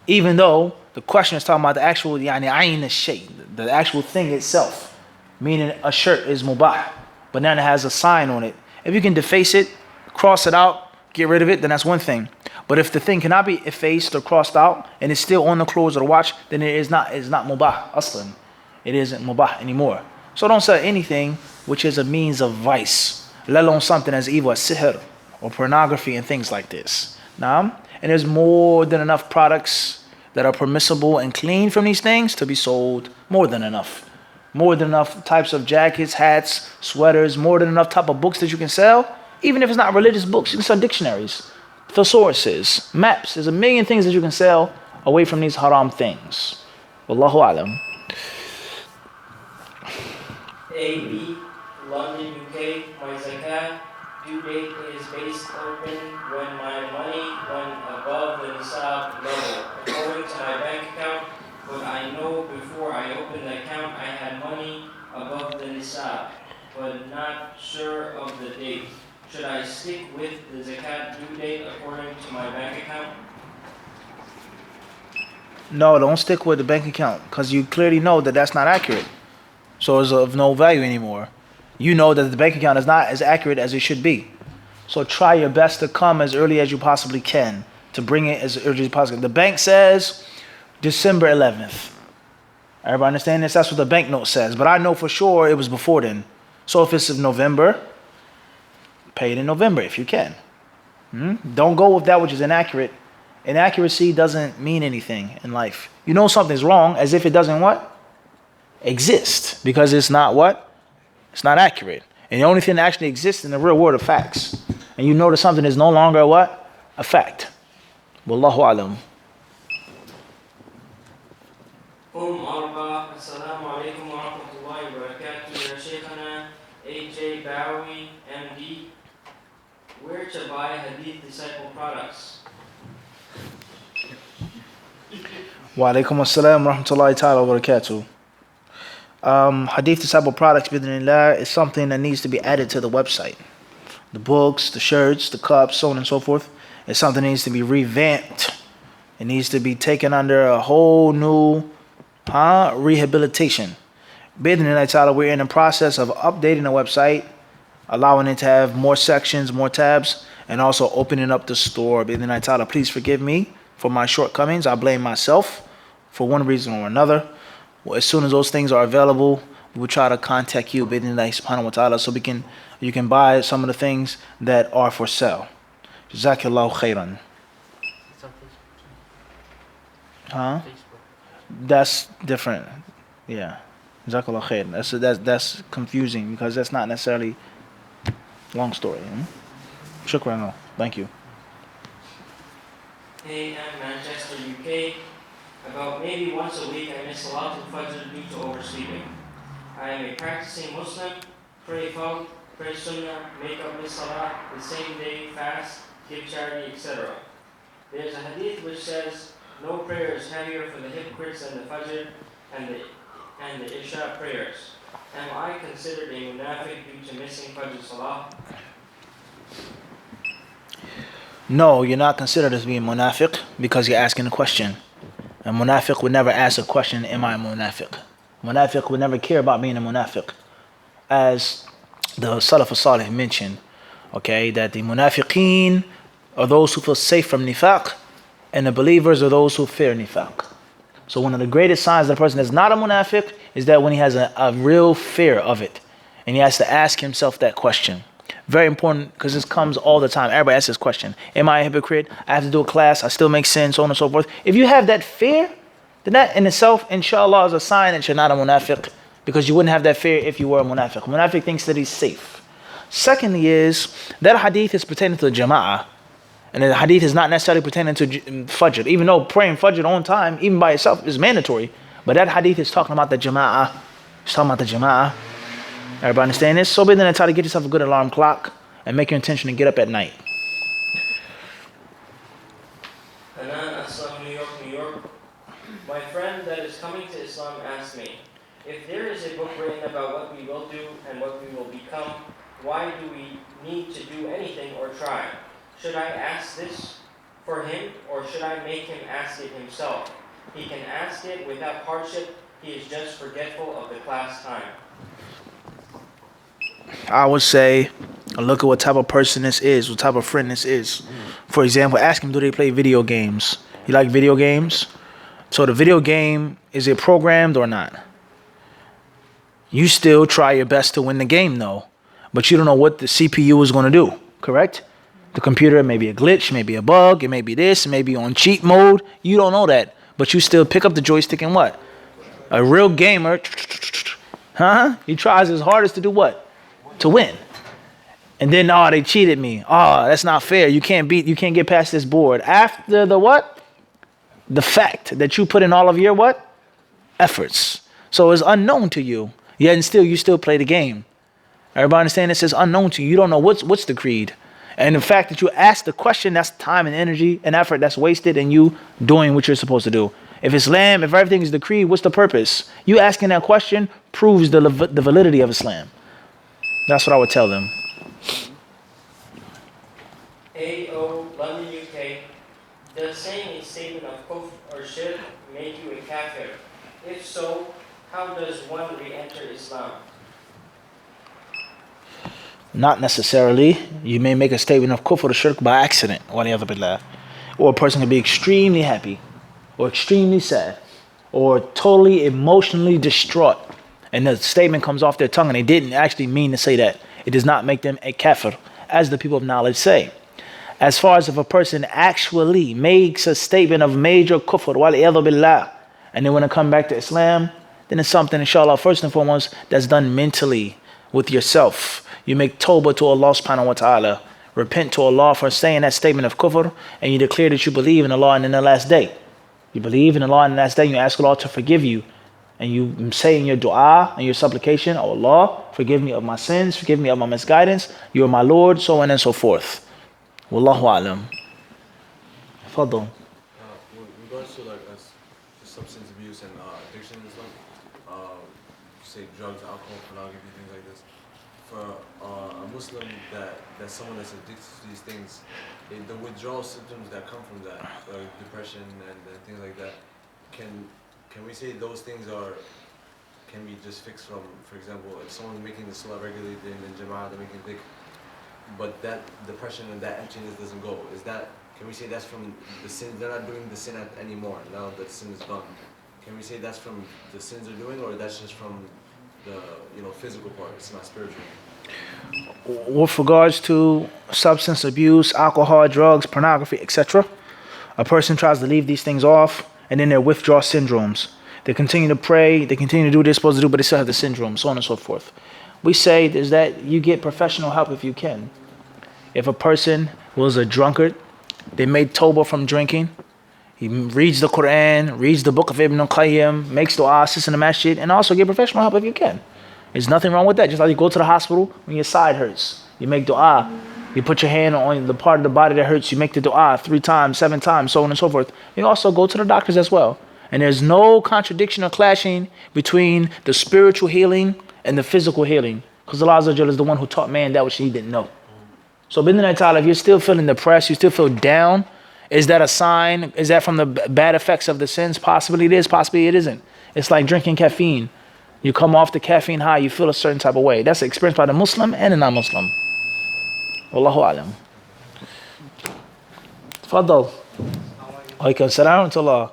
Even though the question is talking about the actual ayn al-shay, the actual thing itself, meaning a shirt is mubah, but then it has a sign on it. If you can deface it, cross it out, get rid of it, then that's one thing. But if the thing cannot be effaced or crossed out and it's still on the clothes or the watch, then it's not mubah aslan. It isn't mubah anymore. So don't sell anything which is a means of vice, let alone something as evil as sihr or pornography and things like this. Naam? And there's more than enough products that are permissible and clean from these things to be sold. More than enough. More than enough types of jackets, hats, sweaters, more than enough type of books that you can sell. Even if it's not religious books, you can sell dictionaries, thesauruses, maps. There's a million things that you can sell away from these haram things. Wallahu alam. AB, London, UK. My zakat due date is based open when my money went above the nisab level, according to my bank account. But I know before I opened the account I had money above the nisab, but not sure of the date. Should I stick with the zakat due date according to my bank account? No, don't stick with the bank account because you clearly know that that's not accurate. So it's of no value anymore. You know that the bank account is not as accurate as it should be. So try your best to come as early as you possibly can, to bring it as early as possible. The bank says December 11th. Everybody understand this? That's what the banknote says. But I know for sure it was before then. So if it's in November, pay it in November if you can. Don't go with that which is inaccurate. Inaccuracy doesn't mean anything in life. You know something's wrong as if it doesn't what? Exist. Because it's not what? It's not accurate. And the only thing that actually exists in the real world are facts. And you notice something is no longer what? A fact. Wallahu alam. Arba, Assalamu alaikum wa rahmatullahi wa barakatuh. Ya Shaykhana A.J. Bowie, MD. Where to buy Hadith Disciple products? Wa alaikum assalam wa rahmatullahi ta'ala wa barakatuh. Hadith Disciple products, bidhnillah, is something that needs to be added to the website. The books, the shirts, the cups, so on and so forth. It's something that needs to be revamped. It needs to be taken under a whole new rehabilitation. Bidhnillah ta'ala, we're in the process of updating the website, allowing it to have more sections, more tabs, and also opening up the store. Bidhnillah ta'ala, please forgive me for my shortcomings. I blame myself for one reason or another. Well, as soon as those things are available, we will try to contact you, bidhnillah subhanahu wa ta'ala, so you can buy some of the things that are for sale. Jazakallahu khairan. It's on Facebook. Huh? Facebook. That's different. Yeah. Jazakallah khair. That's confusing because that's not necessarily long story. Shukran. Thank you. Hey, I'm Manchester, UK. About maybe once a week I miss Salatul Fajr due to oversleeping. I am a practicing Muslim, pray Fard, pray Sunnah, make up the Salah, the same day, fast, give charity, etc. There's a hadith which says, no prayer is heavier for the hypocrites than the Fajr and the Isha prayers. Am I considered a munafiq due to missing Fajr Salah? No, you're not considered as being munafiq because you're asking a question. A munafiq would never ask a question, am I a munafiq? Munafiq would never care about being a munafiq. As the Salaf al-Salih mentioned, okay, that the munafiqeen are those who feel safe from nifaq, and the believers are those who fear nifaq. So one of the greatest signs that a person is not a munafiq is that when he has a real fear of it, and he has to ask himself that question. Very important because this comes all the time. Everybody asks this question. Am I a hypocrite? I have to do a class. I still make sin, so on and so forth. If you have that fear, then that in itself, inshallah, is a sign that you're not a munafiq because you wouldn't have that fear if you were a munafiq. Munafiq thinks that he's safe. Secondly is, that hadith is pertaining to the jama'ah. And the hadith is not necessarily pertaining to Fajr. Even though praying Fajr on time, even by itself, is mandatory. But that hadith is talking about the jama'ah. It's talking about the jama'ah. Everybody understand this? So be then try to get yourself a good alarm clock and make your intention to get up at night. Hanan Aslam, New York, New York. My friend that is coming to Islam asked me, if there is a book written about what we will do and what we will become, why do we need to do anything or try? Should I ask this for him or should I make him ask it himself? He can ask it without hardship. He is just forgetful of the class time. I would say, look at what type of person this is, what type of friend this is. For example, ask him, do they play video games? You like video games? So the video game, is it programmed or not? You still try your best to win the game though, but you don't know what the CPU is going to do, correct? The computer may be a glitch, maybe a bug, it may be this, it may be on cheat mode. You don't know that, but you still pick up the joystick and what? A real gamer, he tries his hardest to do what? To win. And then, they cheated me. That's not fair. You can't get past this board. After the what? The fact that you put in all of your what? Efforts. So it's unknown to you. Yet and still, you still play the game. Everybody understand this is unknown to you. You don't know what's the creed. And the fact that you ask the question, that's time and energy and effort that's wasted in you doing what you're supposed to do. If Islam, if everything is the creed, what's the purpose? You asking that question proves the validity of Islam. That's what I would tell them. AO, London, UK. Does saying a statement of kufr or shirk make you a kafir? If so, how does one re-enter Islam? Not necessarily. You may make a statement of kufr or shirk by accident. Or a person can be extremely happy or extremely sad or totally emotionally distraught. And the statement comes off their tongue and they didn't actually mean to say that. It does not make them a kafir, as the people of knowledge say. As far as if a person actually makes a statement of major kufr, wal-iyadhu billah, and they want to come back to Islam, then it's something, inshallah, first and foremost, that's done mentally with yourself. You make tawbah to Allah subhanahu wa ta'ala. Repent to Allah for saying that statement of kufr, and you declare that you believe in Allah and in the last day. You believe in Allah and the last day, you ask Allah to forgive you. And you say in your dua and your supplication, oh Allah, forgive me of my sins, forgive me of my misguidance, you are my Lord, so on and so forth. Wallahu a'lam. Fadl. With regards to substance abuse and addiction and stuff, say drugs, alcohol, pornography, things like this, for a Muslim that's someone that's addicted to these things, the withdrawal symptoms that come from that, depression and things like that, can we say those things can be just fixed from, for example, if someone's making the salah regularly in jama'ah, they're making dhikr, but that depression and that emptiness doesn't go, can we say that's from the sin, they're not doing the sin anymore, now that sin is done? Can we say that's from the sins they're doing, or that's just from the physical part, it's not spiritual? With regards to substance abuse, alcohol, drugs, pornography, etc., a person tries to leave these things off, and then their withdrawal syndromes. They continue to pray, they continue to do what they're supposed to do, but they still have the syndrome, so on and so forth. We say is that you get professional help if you can. If a person was a drunkard, they made tawbah from drinking, he reads the Quran, reads the book of Ibn Qayyim, makes dua, sits in the masjid, and also get professional help if you can. There's nothing wrong with that. Just like you go to the hospital when your side hurts, you make dua. You put your hand on the part of the body that hurts, you make the dua 3 times, 7 times, so on and so forth. You also go to the doctors as well. And there's no contradiction or clashing between the spiritual healing and the physical healing. Because Allah Azza wa Jalla is the one who taught man that which he didn't know. So b'idhnillahi ta'ala, if you're still feeling depressed, you still feel down, is that a sign? Is that from the bad effects of the sins? Possibly it is, possibly it isn't. It's like drinking caffeine. You come off the caffeine high, you feel a certain type of way. That's experienced by the Muslim and the non-Muslim. Wallahu alam. Tfaddal. Alaikum assalam wa rahmatullah.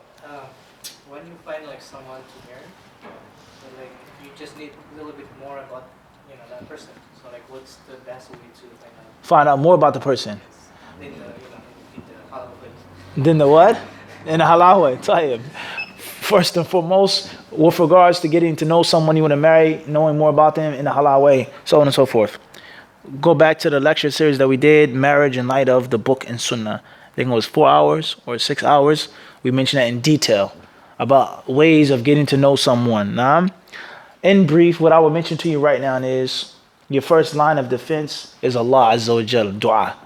When you find like someone to marry, so like you just need a little bit more about that person. So like what's the best way to Find out more about the person. in the halal way? Then the what? In the halal way. Tayyib. First and foremost, with regards to getting to know someone you want to marry, knowing more about them in the halal way, so on and so forth. Go back to the lecture series that we did, Marriage in Light of the Book and Sunnah. I think it was 4 hours or 6 hours. We mentioned that in detail about ways of getting to know someone. Now, in brief, what I will mention to you right now is your first line of defense is Allah Azza wa Jal, dua.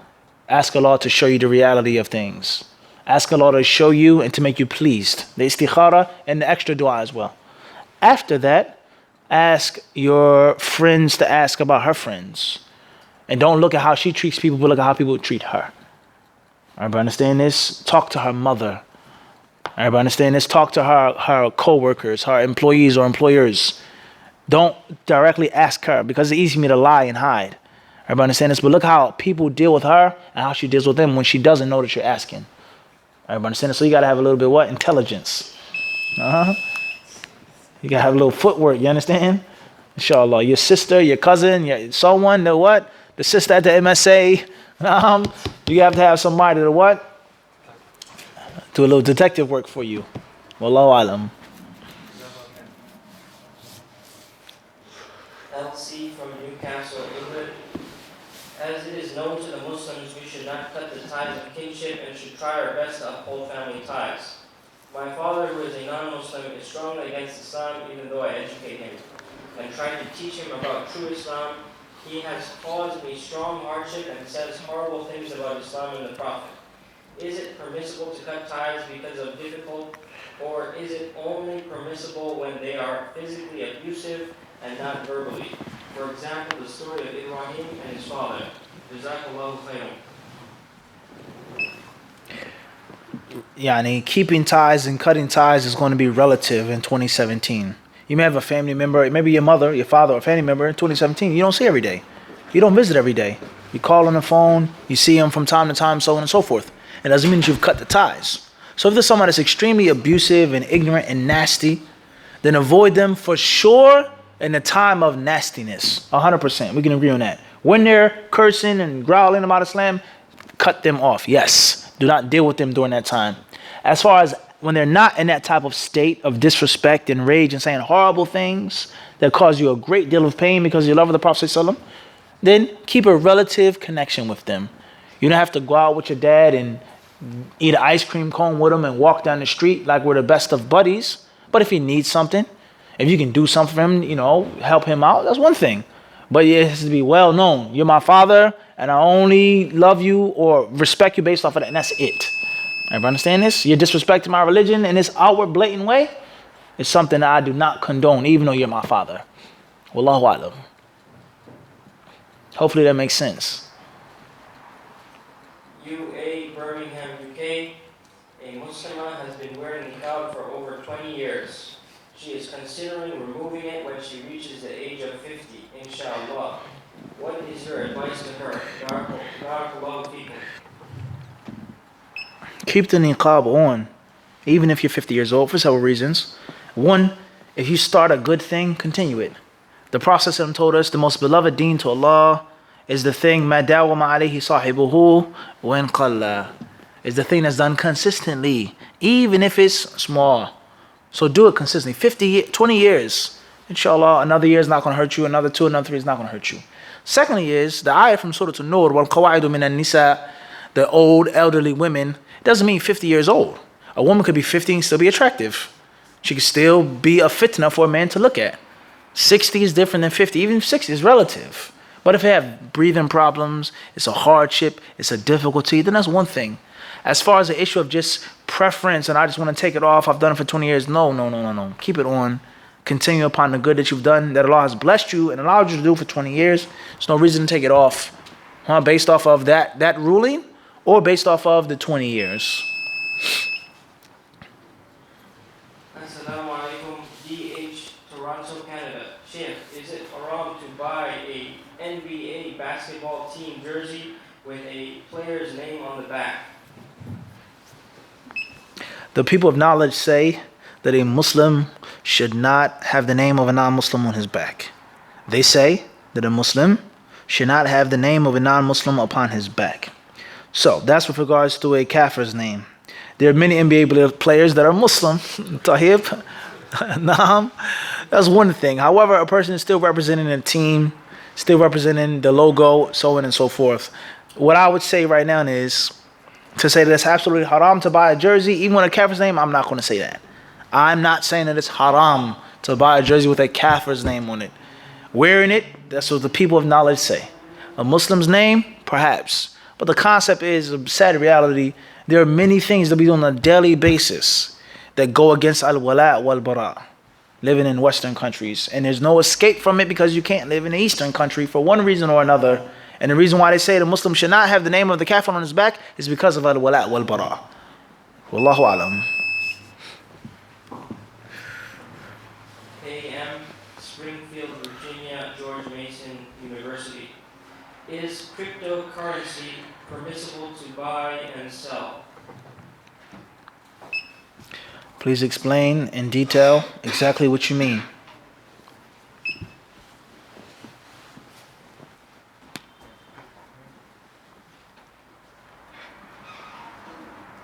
Ask Allah to show you the reality of things. Ask Allah to show you and to make you pleased. The istikhara and the extra dua as well. After that, ask your friends to ask about her friends. And don't look at how she treats people, but look at how people treat her. Everybody understand this? Talk to her mother. Everybody understand this? Talk to her co-workers, her employees or employers. Don't directly ask her because it's easy for me to lie and hide. Everybody understand this? But look how people deal with her and how she deals with them when she doesn't know that you're asking. Everybody understand this? So you got to have a little bit what? Intelligence. You got to have a little footwork. You understand? Inshallah. Your sister, your cousin, someone, the what? The sister at the MSA. You have to have somebody to what? Do a little detective work for you. Wallahu alam. LC from Newcastle, England. As it is known to the Muslims, we should not cut the ties of kinship and should try our best to uphold family ties. My father, who is a non-Muslim, is strongly against Islam, even though I educate him and try to teach him about true Islam. He has caused me strong hardship and says horrible things about Islam and the Prophet. Is it permissible to cut ties because of difficult, or is it only permissible when they are physically abusive and not verbally? For example, the story of Ibrahim and his father. Jazakallahu khairan. Keeping ties and cutting ties is going to be relative in 2017. You may have a family member, maybe your mother, your father, or family member in 2017. You don't see every day. You don't visit every day. You call on the phone, you see them from time to time, so on and so forth. It doesn't mean that you've cut the ties. So if there's someone that's extremely abusive and ignorant and nasty, then avoid them for sure in the time of nastiness. 100%. We can agree on that. When they're cursing and growling about Islam, cut them off. Yes. Do not deal with them during that time. As far as when they're not in that type of state of disrespect and rage and saying horrible things that cause you a great deal of pain because you love the Prophet ﷺ, then keep a relative connection with them. You don't have to go out with your dad and eat an ice cream cone with him and walk down the street like we're the best of buddies. But if he needs something, if you can do something for him, help him out, that's one thing. But it has to be well known. You're my father and I only love you or respect you based off of that, and that's it. Everybody understand this? You're disrespecting my religion in this outward, blatant way. It's something that I do not condone, even though you're my father. Wallahu a'lam. Hopefully that makes sense. UA, Birmingham, UK. A Muslimah has been wearing niqab for over 20 years. She is considering removing it when she reaches the age of 50, inshallah. What is your advice to her? Barakallahu feekum. Keep the niqab on, even if you're 50 years old, for several reasons. One, if you start a good thing, continue it. The Prophet told us the most beloved deen to Allah is the thing مَا دَاوَمَ عَلَيْهِ صَاحِبُهُ وَإِنْ قَلَّ, is the thing that's done consistently, even if it's small. So do it consistently. 20 years. Inshallah, another year is not going to hurt you. Another 2, another 3 is not going to hurt you. Secondly is the ayah from Surah An-Nur, وَالْقَوَاعِدُ مِنَ النِّسَاءِ, the old, elderly women, doesn't mean 50 years old. A woman could be 50 and still be attractive. She could still be a fitna for a man to look at. 60 is different than 50. Even 60 is relative. But if you have breathing problems, it's a hardship, it's a difficulty, then that's one thing. As far as the issue of just preference and I just want to take it off, I've done it for 20 years. No. Keep it on. Continue upon the good that you've done, that Allah has blessed you and allowed you to do for 20 years. There's no reason to take it off. Based off of that ruling or based off of the 20 years. Assalamu alaikum, DH, Toronto, Canada. Sheikh, is it haram to buy a NBA basketball team jersey with a player's name on the back? The people of knowledge say that a Muslim should not have the name of a non-Muslim on his back. They say that a Muslim should not have the name of a non-Muslim upon his back. So that's with regards to a kafir's name. There are many NBA players that are Muslim. Tahib, Naam. That's one thing. However, a person is still representing a team, still representing the logo, so on and so forth. What I would say right now is to say that it's absolutely haram to buy a jersey, even with a kafir's name. I'm not going to say that. I'm not saying that it's haram to buy a jersey with a kafir's name on it. Wearing it, that's what the people of knowledge say. A Muslim's name, perhaps. But the concept is a sad reality. There are many things that we do on a daily basis that go against al-wala' wal-bara, living in Western countries. And there's no escape from it because you can't live in an Eastern country for one reason or another. And the reason why they say the Muslim should not have the name of the kafir on his back is because of al-wala' wal-bara. Wallahu alam. AM, Springfield, Virginia, George Mason University. Is cryptocurrency permissible to buy and sell? Please explain in detail exactly what you mean.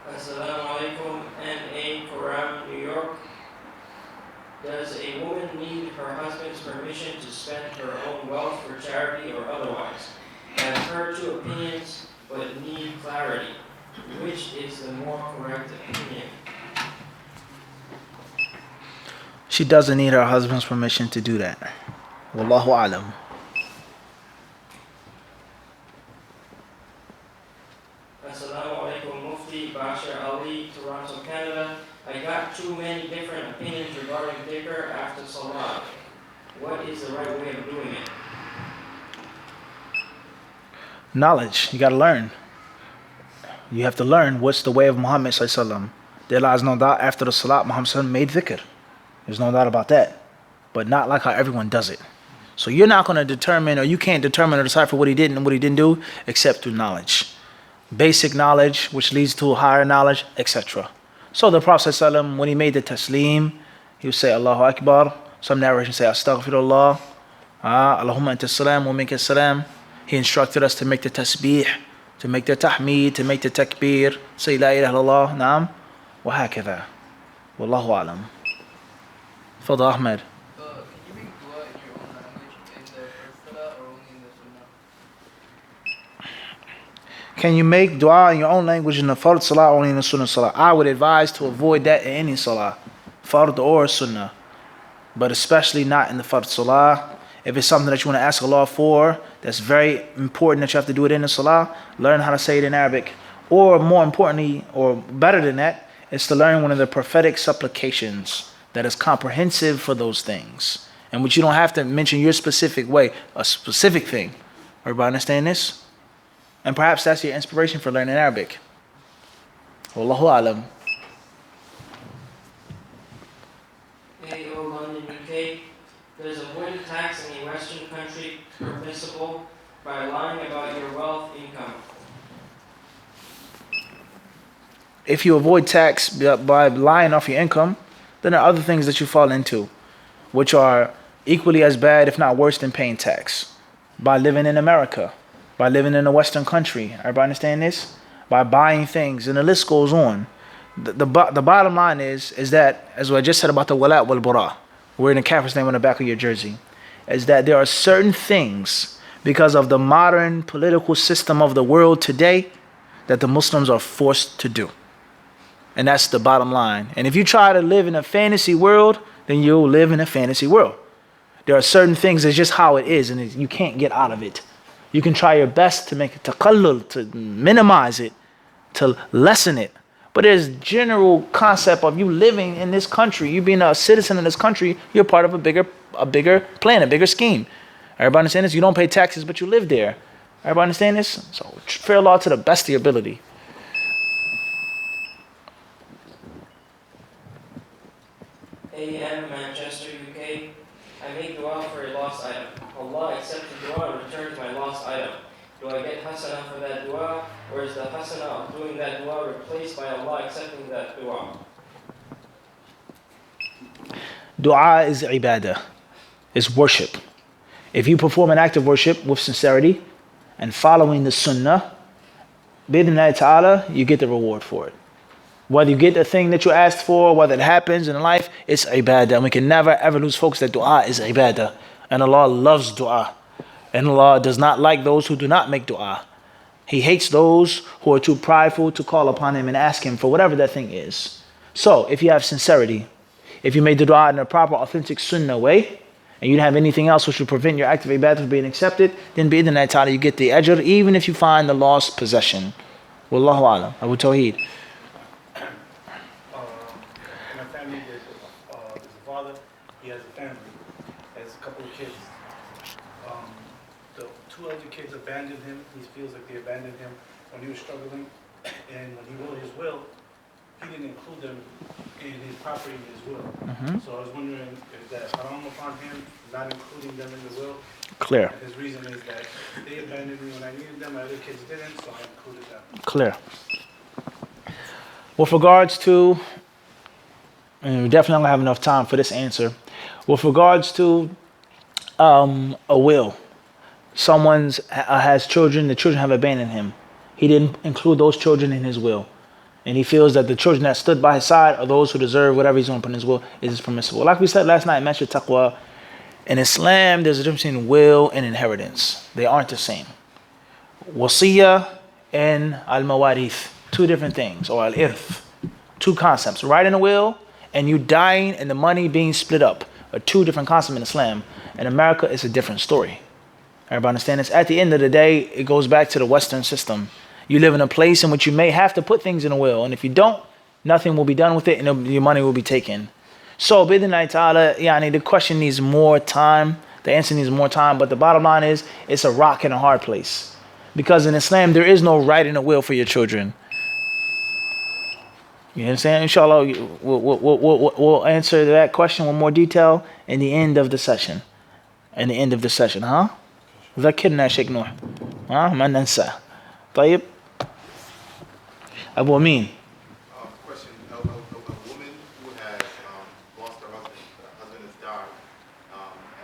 Assalamu alaikum, N.A. Quram, New York. Does a woman need her husband's permission to spend her own wealth for charity or otherwise? I've heard 2 opinions, but need clarity. Which is the more correct opinion? She doesn't need her husband's permission to do that. Wallahu alam. Assalamu alaikum, Mufti Bashir Ali, Toronto, Canada. I got too many different opinions regarding dhikr after salah. What is the right way of doing it? Knowledge. You got to learn. You have to learn what's the way of Muhammad sallallahu alaihi wasallam. There lies no doubt after the salat, Muhammad sallallahu alaihi wasallam made dhikr. There's no doubt about that. But not like how everyone does it. So you're not going to determine, or you can't determine or decipher what he did and what he didn't do, except through knowledge. Basic knowledge, which leads to higher knowledge, etc. So the Prophet sallallahu alaihi wasallam, when he made the taslim, he would say Allahu Akbar. Some narrations say Astaghfirullah. Allahumma anta salam wa minka salam. He instructed us to make the tasbih, to make the tahmeed, to make the takbir, say la ilaha illallah, naam, wa hakadha. Wallahu alam. Fadl Ahmed. Can you make dua in your own language in the first salah or only in the sunnah? Can you make dua in your own language in the fard salah or only in the sunnah salah? I would advise to avoid that in any salah, fard or sunnah, but especially not in the fard salah. If it's something that you want to ask Allah for, that's very important that you have to do it in the salah, learn how to say it in Arabic. Or more importantly, or better than that, is to learn one of the prophetic supplications that is comprehensive for those things, and which you don't have to mention your specific way, a specific thing. Everybody understand this? And perhaps that's your inspiration for learning Arabic. Wallahu alam. AO London, UK. Does avoiding tax in a Western country permissible by lying about your wealth income? If you avoid tax by lying off your income, then there are other things that you fall into, which are equally as bad, if not worse, than paying tax. By living in America, by living in a Western country. Everybody understand this? By buying things, and the list goes on. the bottom line is that, as I just said about the wala wal bara, we're in the Kafir's name on the back of your jersey, is that there are certain things because of the modern political system of the world today that the Muslims are forced to do. And that's the bottom line. And if you try to live in a fantasy world, then you'll live in a fantasy world. There are certain things, it's just how it is, and you can't get out of it. You can try your best to make it taqallul, to minimize it, to lessen it. But there's general concept of you living in this country, you being a citizen in this country, you're part of a bigger plan, a bigger scheme. Everybody understand this? You don't pay taxes, but you live there. Everybody understand this? So fear Allah to the best of your ability. AM, Manchester, UK. I made dua for a lost item. Allah accepted dua and returned my lost item. Do I get hasana for that dua, or is the hasana of doing that dua replaced by Allah accepting that dua? Dua is ibadah, is worship. If you perform an act of worship with sincerity and following the sunnah, bid'Allah ta'ala, you get the reward for it. Whether you get the thing that you asked for, whether it happens in life, it's ibadah. And we can never ever lose focus that dua is ibadah. And Allah loves dua. And Allah does not like those who do not make dua. He hates those who are too prideful to call upon Him and ask Him for whatever that thing is. So, if you have sincerity, if you made the dua in a proper, authentic sunnah way, and you don't have anything else which will prevent your act of ibadah from being accepted, then bi'idhnillah ta'ala you get the ajr even if you find the lost possession. Wallahu alam. Abu Tawheed. In my family, there's a father, he has a family, has a couple of kids. The two other kids abandoned him. He feels like they abandoned him when he was struggling. And when he wrote his will, he didn't include them in his property in his will. So I was wondering if that haram upon him, not including them in the will. Clear. And his reason is that they abandoned me when I needed them, my other kids didn't, so I included them. Clear. With regards to, and we definitely don't have enough time for this answer. With regards to a will, someone has children, the children have abandoned him. He didn't include those children in his will. And he feels that the children that stood by his side are those who deserve whatever he's going to put in his will is permissible. Like we said last night, mentioned taqwa. In Islam, there's a difference between will and inheritance. They aren't the same. Wasiyah and al-mawarith, two different things, or al-irth, two concepts. Writing a will and you dying and the money being split up are two different concepts in Islam. In America, it's a different story. Everybody understand this? At the end of the day, it goes back to the Western system. You live in a place in which you may have to put things in a will, and if you don't, nothing will be done with it, and your money will be taken. So, bid'Allah ta'ala, the question needs more time. The answer needs more time, but the bottom line is, it's a rock and a hard place. Because in Islam, there is no writing a will for your children. You understand? Inshallah, we'll answer that question with more detail in the end of the session. In the end of the session, huh? ذكرنا شيخ نوح. ما ننسى. طيب. Abu Amin. Question of a woman who has lost her husband. Her husband has died,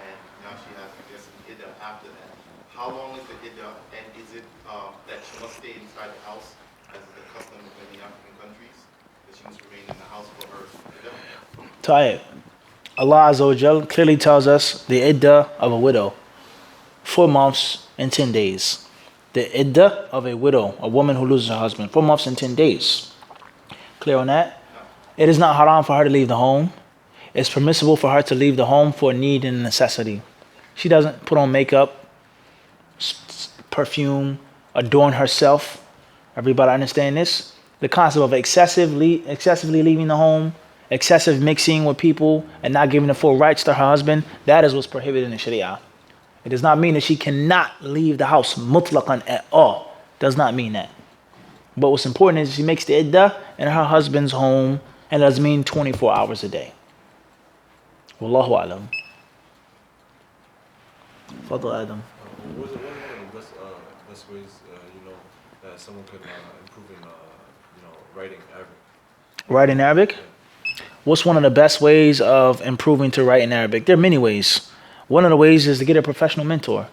and now she has, I guess, an iddah after that. How long is the iddah, and is it that she must stay inside the house, as is the custom of many African countries, that she must remain in the house for her iddah? طيب. Allah Azza wa Jal clearly tells us the iddah of a widow. 4 months and 10 days. The iddah of a widow, a woman who loses her husband, 4 months and 10 days. Clear on that? It is not haram for her to leave the home. It's permissible for her to leave the home for need and necessity. She doesn't put on makeup, perfume, adorn herself. Everybody understand this? The concept of excessively leaving the home, excessive mixing with people, and not giving the full rights to her husband, that is what's prohibited in Sharia. It does not mean that she cannot leave the house mutlaqan at all. Does not mean that. But what's important is she makes the iddah in her husband's home, and it does mean 24 hours a day. Wallahu alam. Fadl Adam. What are the best ways, that someone could improve in, writing Arabic? Writing Arabic? What's one of the best ways of improving to write in Arabic? There are many ways. One of the ways is to get a professional mentor,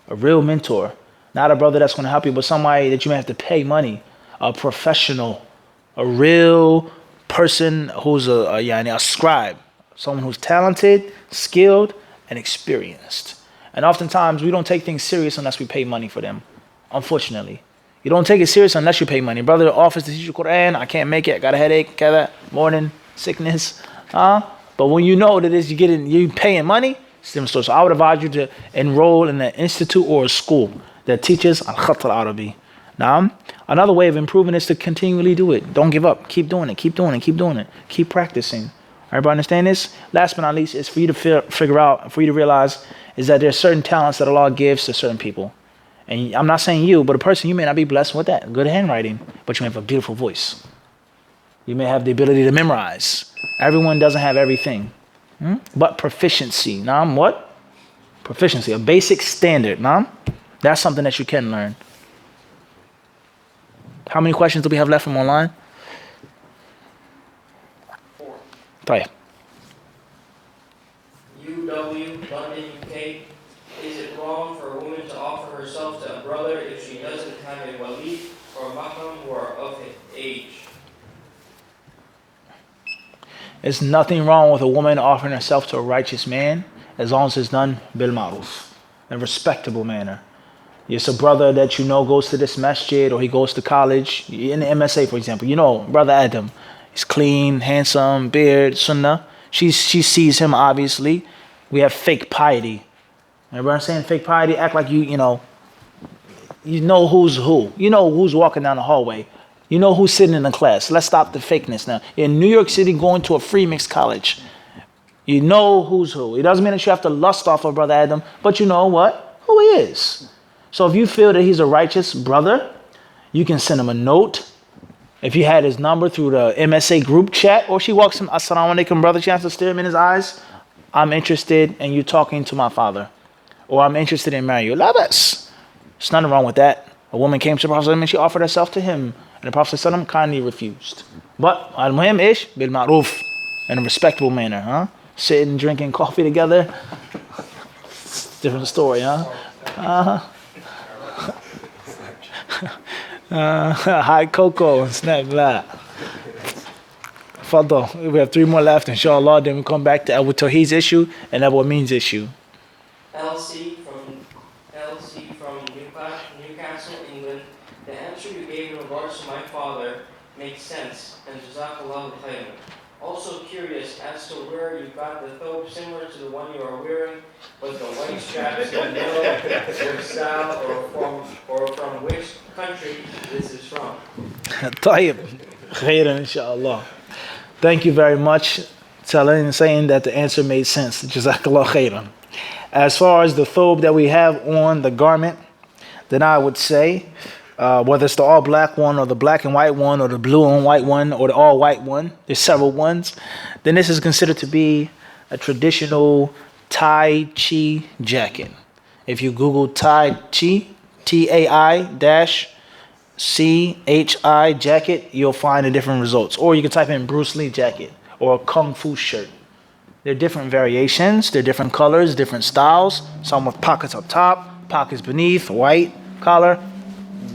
a real mentor. Not a brother that's going to help you, but somebody that you may have to pay money, a professional, a real person who's a scribe, someone who's talented, skilled, and experienced. And oftentimes we don't take things serious unless we pay money for them, unfortunately. You don't take it serious unless you pay money. Brother offers to teach you Quran, I can't make it, I got a headache, got that morning sickness. But when you know that you paying money, it's a different story. So I would advise you to enroll in an institute or a school that teaches al-Khat al-Arabi. Now, another way of improving is to continually do it. Don't give up. Keep doing it. Keep doing it. Keep doing it. Keep practicing. Everybody understand this? Last but not least, is for you to figure out, for you to realize, is that there are certain talents that Allah gives to certain people. And I'm not saying you, but a person, you may not be blessed with that. Good handwriting, but you may have a beautiful voice. You may have the ability to memorize. Everyone doesn't have everything. But proficiency. Naam, what? Proficiency, a basic standard. Naam? That's something that you can learn. How many questions do we have left from online? 4. طيب. UW, London, UK. Is it wrong for a woman to offer herself to a brother if she doesn't have a wali or mahram who are of age? There's nothing wrong with a woman offering herself to a righteous man as long as it's done bil ma'ruf, in a respectable manner. It's a brother that you know goes to this masjid or he goes to college. In the MSA, for example, you know, brother Adam. He's clean, handsome, beard, sunnah. She sees him, obviously. We have fake piety. Remember I'm saying fake piety? Act like you know who's who. You know who's walking down the hallway. You know who's sitting in the class. Let's stop the fakeness now. In New York City, going to a free mixed college, you know who's who. It doesn't mean that you have to lust off of Brother Adam, but you know what? Who he is. So if you feel that he's a righteous brother, you can send him a note. If you had his number through the MSA group chat, or she walks him, Assalamu alaikum, brother, she has to stare him in his eyes. I'm interested in you talking to my father. Or I'm interested in marrying you. Labas. There's nothing wrong with that. A woman came to the Prophet and she offered herself to him. And the Prophet kindly refused. But al-muhim ish bil ma'ruf, in a respectable manner, huh? Sitting, drinking coffee together. Different story, huh? Hot cocoa and snack that. Fadal. We have 3 more left, inshallah. Then we come back to Abu Tawheed's issue and Abu Amin's issue. LC from Newcastle, England. The answer you gave in regards to my father makes sense, and Jazakallahu khairan. Also curious as to where you got the thobe similar to the one you are wearing, but the white straps in the middle, or style, or from which country this is from. طيب. Khairan, inshallah. Thank you very much. Saying that the answer made sense. Jazakallah khairan. As far as the thobe that we have on the garment, then I would say, whether it's the all black one or the black and white one or the blue and white one or the all white one, there's several ones, then this is considered to be a traditional Tai Chi jacket. If you Google Tai Chi, TAI-CHI jacket, you'll find the different results. Or you can type in Bruce Lee jacket or a Kung Fu shirt. There are different variations, there are different colors, different styles, some with pockets up top, pockets beneath, white collar.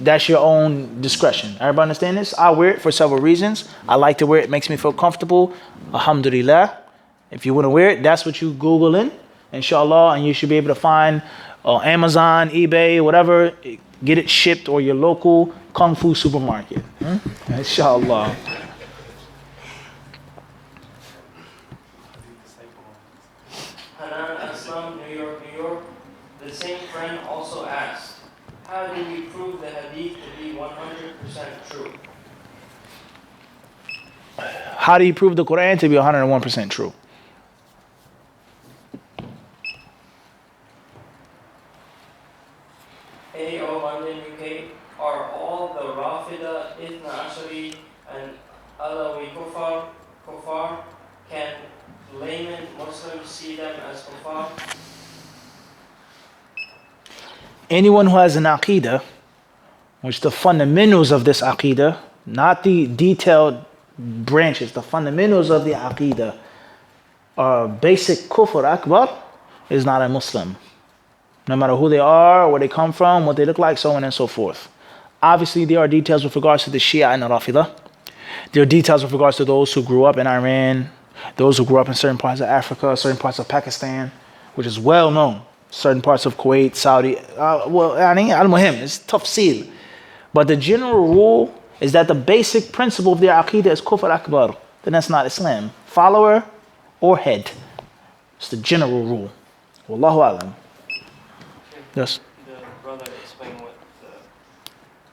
That's your own discretion. Everybody understand this? I wear it for several reasons. I like to wear it. It makes me feel comfortable. Alhamdulillah. If you want to wear it, that's what you Google in, inshallah, and you should be able to find Amazon, eBay, whatever, get it shipped, or your local Kung Fu supermarket. Inshallah. Hanan Aslam, New York, New York. The same friend also asked, how do we prove the hadith to be 100% true? How do you prove the Quran to be 101% true? AO London, UK. Are all the Rafida, Ithna Ashari, and Alawi kuffar? Can layman Muslims see them as kuffar? Anyone who has an aqidah, which the fundamentals of this aqidah, not the detailed branches, the fundamentals of the aqidah are basic kufr akbar, is not a Muslim. No matter who they are, where they come from, what they look like, so on and so forth. Obviously, there are details with regards to the Shia and the Rafidah. There are details with regards to those who grew up in Iran, those who grew up in certain parts of Africa, certain parts of Pakistan, which is well known. Certain parts of Kuwait, Saudi. It's tough seal. But the general rule is that the basic principle of their aqidah is kufr akbar. Then that's not Islam. Follower or head. It's the general rule. Wallahu alam. Yes. The brother explained what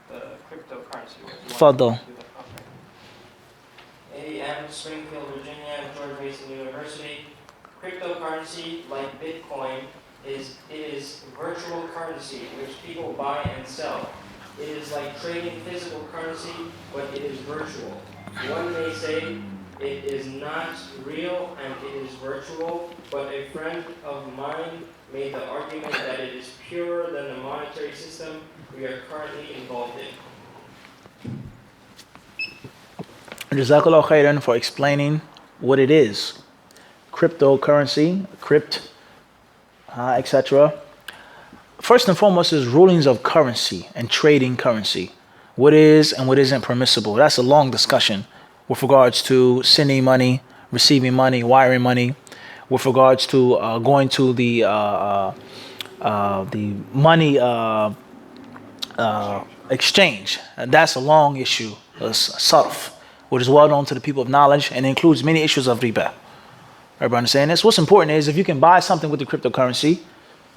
the cryptocurrency was. Fadl. A.M. Springfield, Virginia, George Mason University. Cryptocurrency, like Bitcoin, is virtual currency which people buy and sell. It is like trading physical currency, but it is virtual. One may say it is not real and it is virtual, but a friend of mine made the argument that it is purer than the monetary system we are currently involved in. Jazakallah khairan for explaining what it is. Cryptocurrency, etc. First and foremost is rulings of currency and trading currency. What is and what isn't permissible. That's a long discussion with regards to sending money, receiving money, wiring money, with regards to going to the money exchange. And that's a long issue, sarf, which is well known to the people of knowledge and includes many issues of riba. Everybody understand this? What's important is if you can buy something with the cryptocurrency,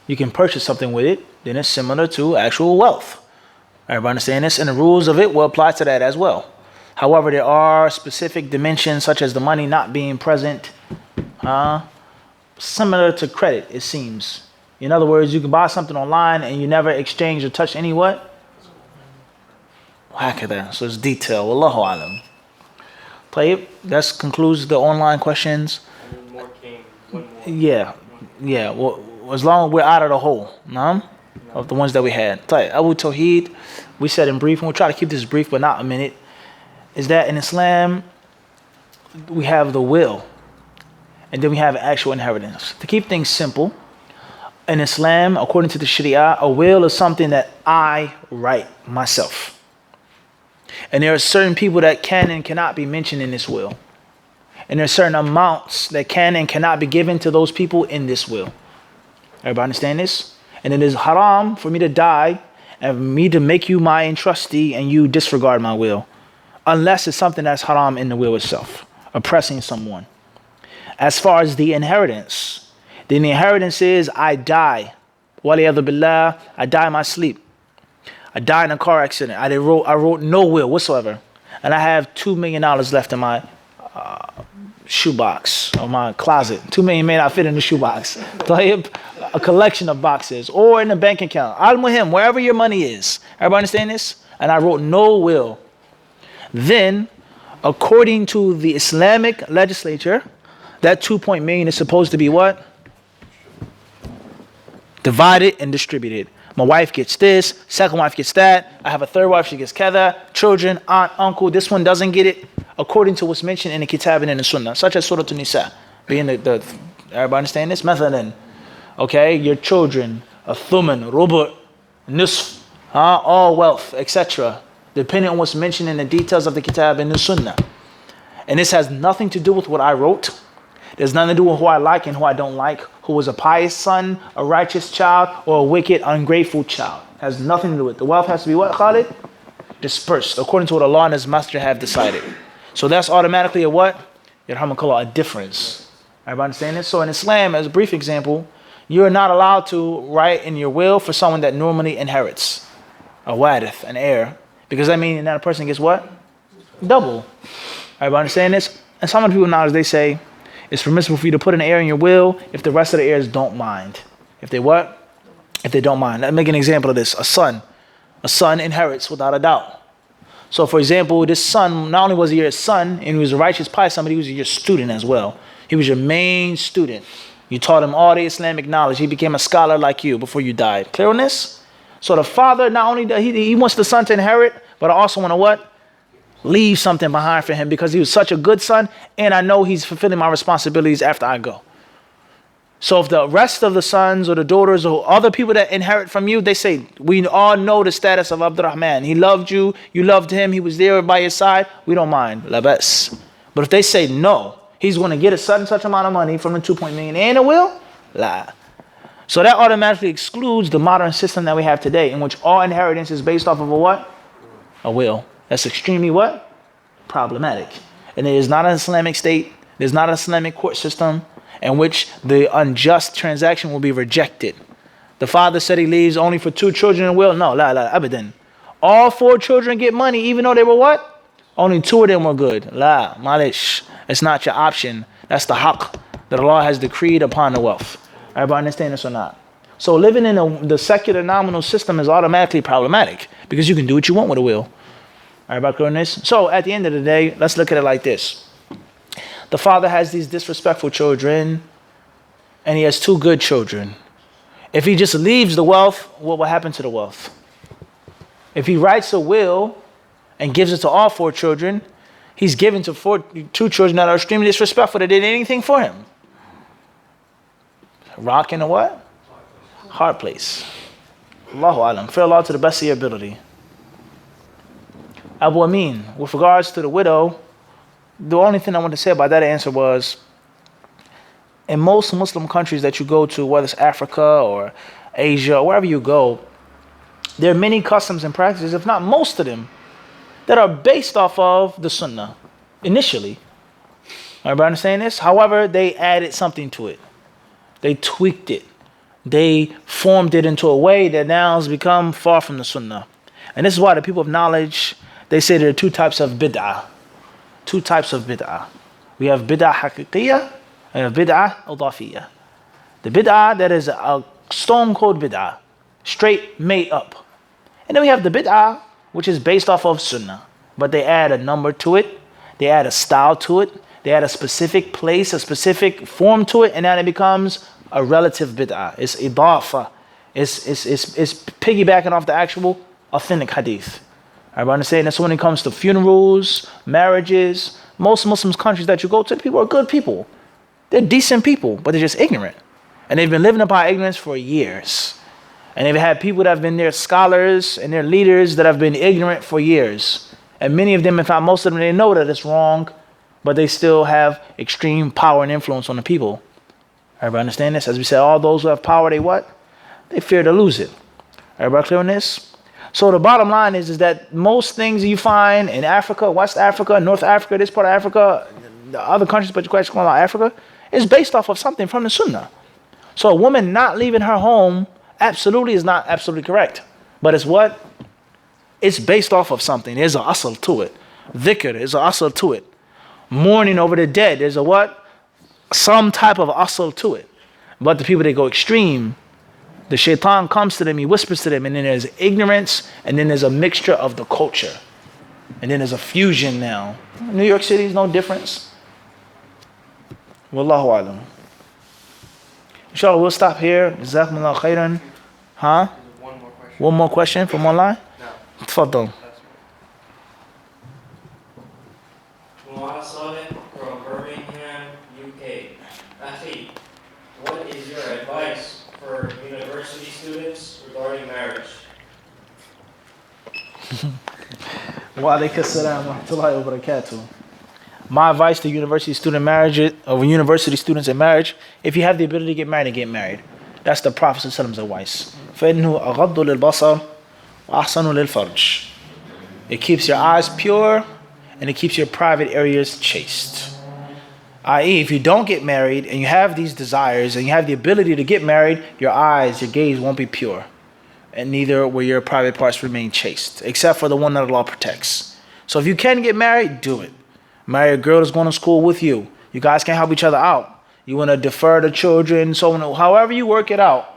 you can purchase something with it, then it's similar to actual wealth. Everybody understand this? And the rules of it will apply to that as well. However, there are specific dimensions such as the money not being present, similar to credit, it seems. In other words, you can buy something online and you never exchange or touch any what? Whack at that. So it's detail. Wallahu alam. Tayyib, that concludes the online questions. More came, one more. Yeah. Well, as long as we're out of the hole, of the ones that we had. Abu Tawheed, we said in brief, and we'll try to keep this brief, but not a minute, is that in Islam, we have the will, and then we have actual inheritance. To keep things simple, in Islam, according to the Sharia, a will is something that I write myself. And there are certain people that can and cannot be mentioned in this will. And there are certain amounts that can and cannot be given to those people in this will. Everybody understand this? And it is haram for me to die and for me to make you my trustee and you disregard my will. Unless it's something that's haram in the will itself. Oppressing someone. As far as the inheritance. Then the inheritance is I die. Waliyadhu billah. I die in my sleep. I died in a car accident. I wrote no will whatsoever. And I have $2 million left in my shoebox or my closet. 2 million may not fit in the shoebox. A collection of boxes or in a bank account. Al-Muhim, wherever your money is. Everybody understand this? And I wrote no will. Then, according to the Islamic legislature, that 2 million is supposed to be what? Divided and distributed. My wife gets this, second wife gets that. I have a third wife, she gets kada. Children, aunt, uncle, this one doesn't get it. According to what's mentioned in the Kitab and in the Sunnah, such as Surah An-Nisa. Being everybody understand this? Mathalan. Okay, your children, a thuman, rubu', nisf, all wealth, etc. Depending on what's mentioned in the details of the Kitab and the Sunnah. And this has nothing to do with what I wrote. There's nothing to do with who I like and who I don't like. Who was a pious son, a righteous child, or a wicked, ungrateful child. It has nothing to do with it. The wealth has to be what, Khalid? Dispersed, according to what Allah and His Master have decided. So that's automatically a what? Yarhamakallah, a difference. Everybody understand this? So in Islam, as a brief example, you are not allowed to write in your will for someone that normally inherits. A warith, an heir. Because that means that a person gets what? Double. Everybody understand this? And some of the people nowadays, they say, it's permissible for you to put an heir in your will if the rest of the heirs don't mind. If they what? If they don't mind. Let me make an example of this. A son. A son inherits without a doubt. So for example, this son, not only was he your son, and he was a righteous pious son, but he was your student as well. He was your main student. You taught him all the Islamic knowledge. He became a scholar like you before you died. Clear on this? So the father, not only does he wants the son to inherit, but I also want to what? Leave something behind for him because he was such a good son, and I know he's fulfilling my responsibilities after I go. So if the rest of the sons or the daughters or other people that inherit from you, they say, we all know the status of Abdurrahman. He loved you, you loved him, he was there by your side, we don't mind. Labas. But if they say no, he's going to get a such amount of money from the 2 million and a will, la. So that automatically excludes the modern system that we have today, in which all inheritance is based off of a what? A will. That's extremely what? Problematic. And it is not an Islamic state. There's not an Islamic court system in which the unjust transaction will be rejected. The father said he leaves only for 2 children in will. No, la abadan. All 4 children get money, even though they were what? Only 2 of them were good. La, malish. It's not your option. That's the haqq that Allah has decreed upon the wealth. Everybody understand this or not? So living in the secular nominal system is automatically problematic because you can do what you want with a will. Everybody clear on this? So at the end of the day, let's look at it like this. The father has these disrespectful children and he has 2 good children. If he just leaves the wealth, what will happen to the wealth? If he writes a will and gives it to all 4 children, he's given to 2 children that are extremely disrespectful that did anything for him. Rock in a what? Hard place. Allahu alam. Fear Allah to the best of your ability. Abu Amin, with regards to the widow, the only thing I want to say about that answer was, in most Muslim countries that you go to, whether it's Africa or Asia, or wherever you go, there are many customs and practices, if not most of them, that are based off of the Sunnah, initially. Everybody understand this? However, they added something to it. They tweaked it. They formed it into a way that now has become far from the Sunnah. And this is why the people of knowledge, they say there are 2 types of bid'ah. 2 types of bid'ah. We have bid'ah haqiqiyah and bid'ah udafiyah. The bid'ah that is a stone cold bid'ah, straight made up. And then we have the bid'ah which is based off of Sunnah. But they add a number to it. They add a style to it. They add a specific place, a specific form to it, and then it becomes a relative bid'ah. It's idafa. It's piggybacking off the actual authentic hadith. Everybody understand? That's when it comes to funerals, marriages. Most Muslim countries that you go to, people are good people. They're decent people, but they're just ignorant. And they've been living upon ignorance for years. And they've had people that have been their scholars and their leaders that have been ignorant for years. And many of them, in fact, most of them, they know that it's wrong, but they still have extreme power and influence on the people. Everybody understand this? As we said, all those who have power, they what? They fear to lose it. Everybody clear on this? So the bottom line is that most things you find in Africa, West Africa, North Africa, this part of Africa, the other countries, but your question about Africa, is based off of something from the Sunnah. So a woman not leaving her home absolutely is not absolutely correct. But it's what? It's based off of something. There's an asl to it. Dhikr, there's an asl to it. Mourning over the dead, there's a what? Some type of asl to it. But the people that go extreme, the shaitan comes to them, he whispers to them, and then there's ignorance, and then there's a mixture of the culture. And then there's a fusion now. New York City is no difference. Wallahu alam. Inshallah, we'll stop here. Jazakumullah khairan. Huh? One more question. One more question from online? No. Tfaddal. Muaz Saleh from Birmingham, UK. Akhi, what is your advice for university students regarding marriage? Wa alaikum assalam wa rahmatullahi wa barakatuh. My advice to university students in marriage, if you have the ability to get married, get married. That's the Prophet's advice. فَإِنَّهُ أَغَضُّ لِلْبَصَرِ وَأَحْسَنُ لِلْفَرْجِ. It keeps your eyes pure and it keeps your private areas chaste. I.e., if you don't get married and you have these desires and you have the ability to get married, your eyes, your gaze won't be pure. And neither will your private parts remain chaste, except for the one that Allah protects. So if you can get married, do it. Marry a girl that's going to school with you. You guys can help each other out. You want to defer the children, so on, however you work it out.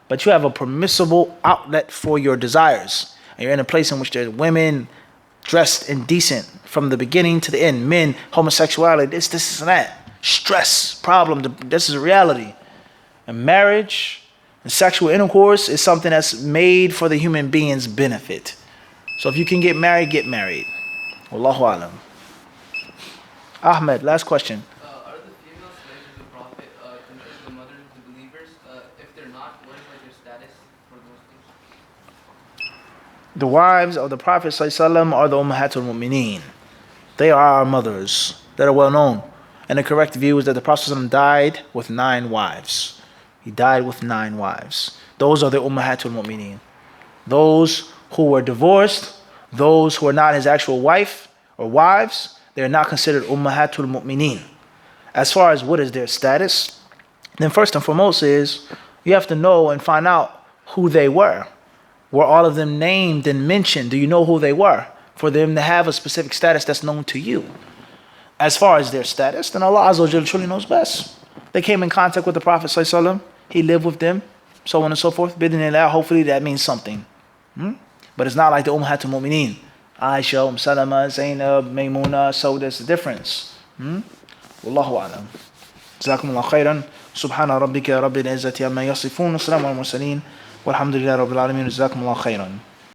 But you have a permissible outlet for your desires. And you're in a place in which there's women dressed and decent from the beginning to the end. Men, homosexuality, this and that. Stress, problem, this is a reality. And marriage and sexual intercourse is something that's made for the human being's benefit. So if you can get married, get married. Wallahu alam. Ahmed, last question. Are the female slaves of the Prophet considered the mothers to believe The wives of the Prophet ﷺ are the Ummahatul Mu'mineen. They are our mothers that are well known. And the correct view is that the Prophet ﷺ died with 9 wives. He died with 9 wives. Those are the Ummahatul Mu'mineen. Those who were divorced, those who are not his actual wife or wives, they are not considered Ummahatul Mu'mineen. As far as what is their status, then first and foremost is you have to know and find out who they were. Were all of them named and mentioned? Do you know who they were? For them to have a specific status that's known to you. As far as their status, then Allah Azza wa Jalla truly knows best. They came in contact with the Prophet ﷺ. He lived with them, so on and so forth. Bidnillah, hopefully that means something. But it's not like the Ummahatul Mu'mineen. Aisha, Salama, Zainab, Maymuna, so there's a difference. Wallahu a'lam. Jazakumullah khairan. Subhana rabbika rabbil izzati amma yasifun. Assalamu alaikum wa sallam. Walhamdulillahi rabbil alamin. Jazakumullah khairan.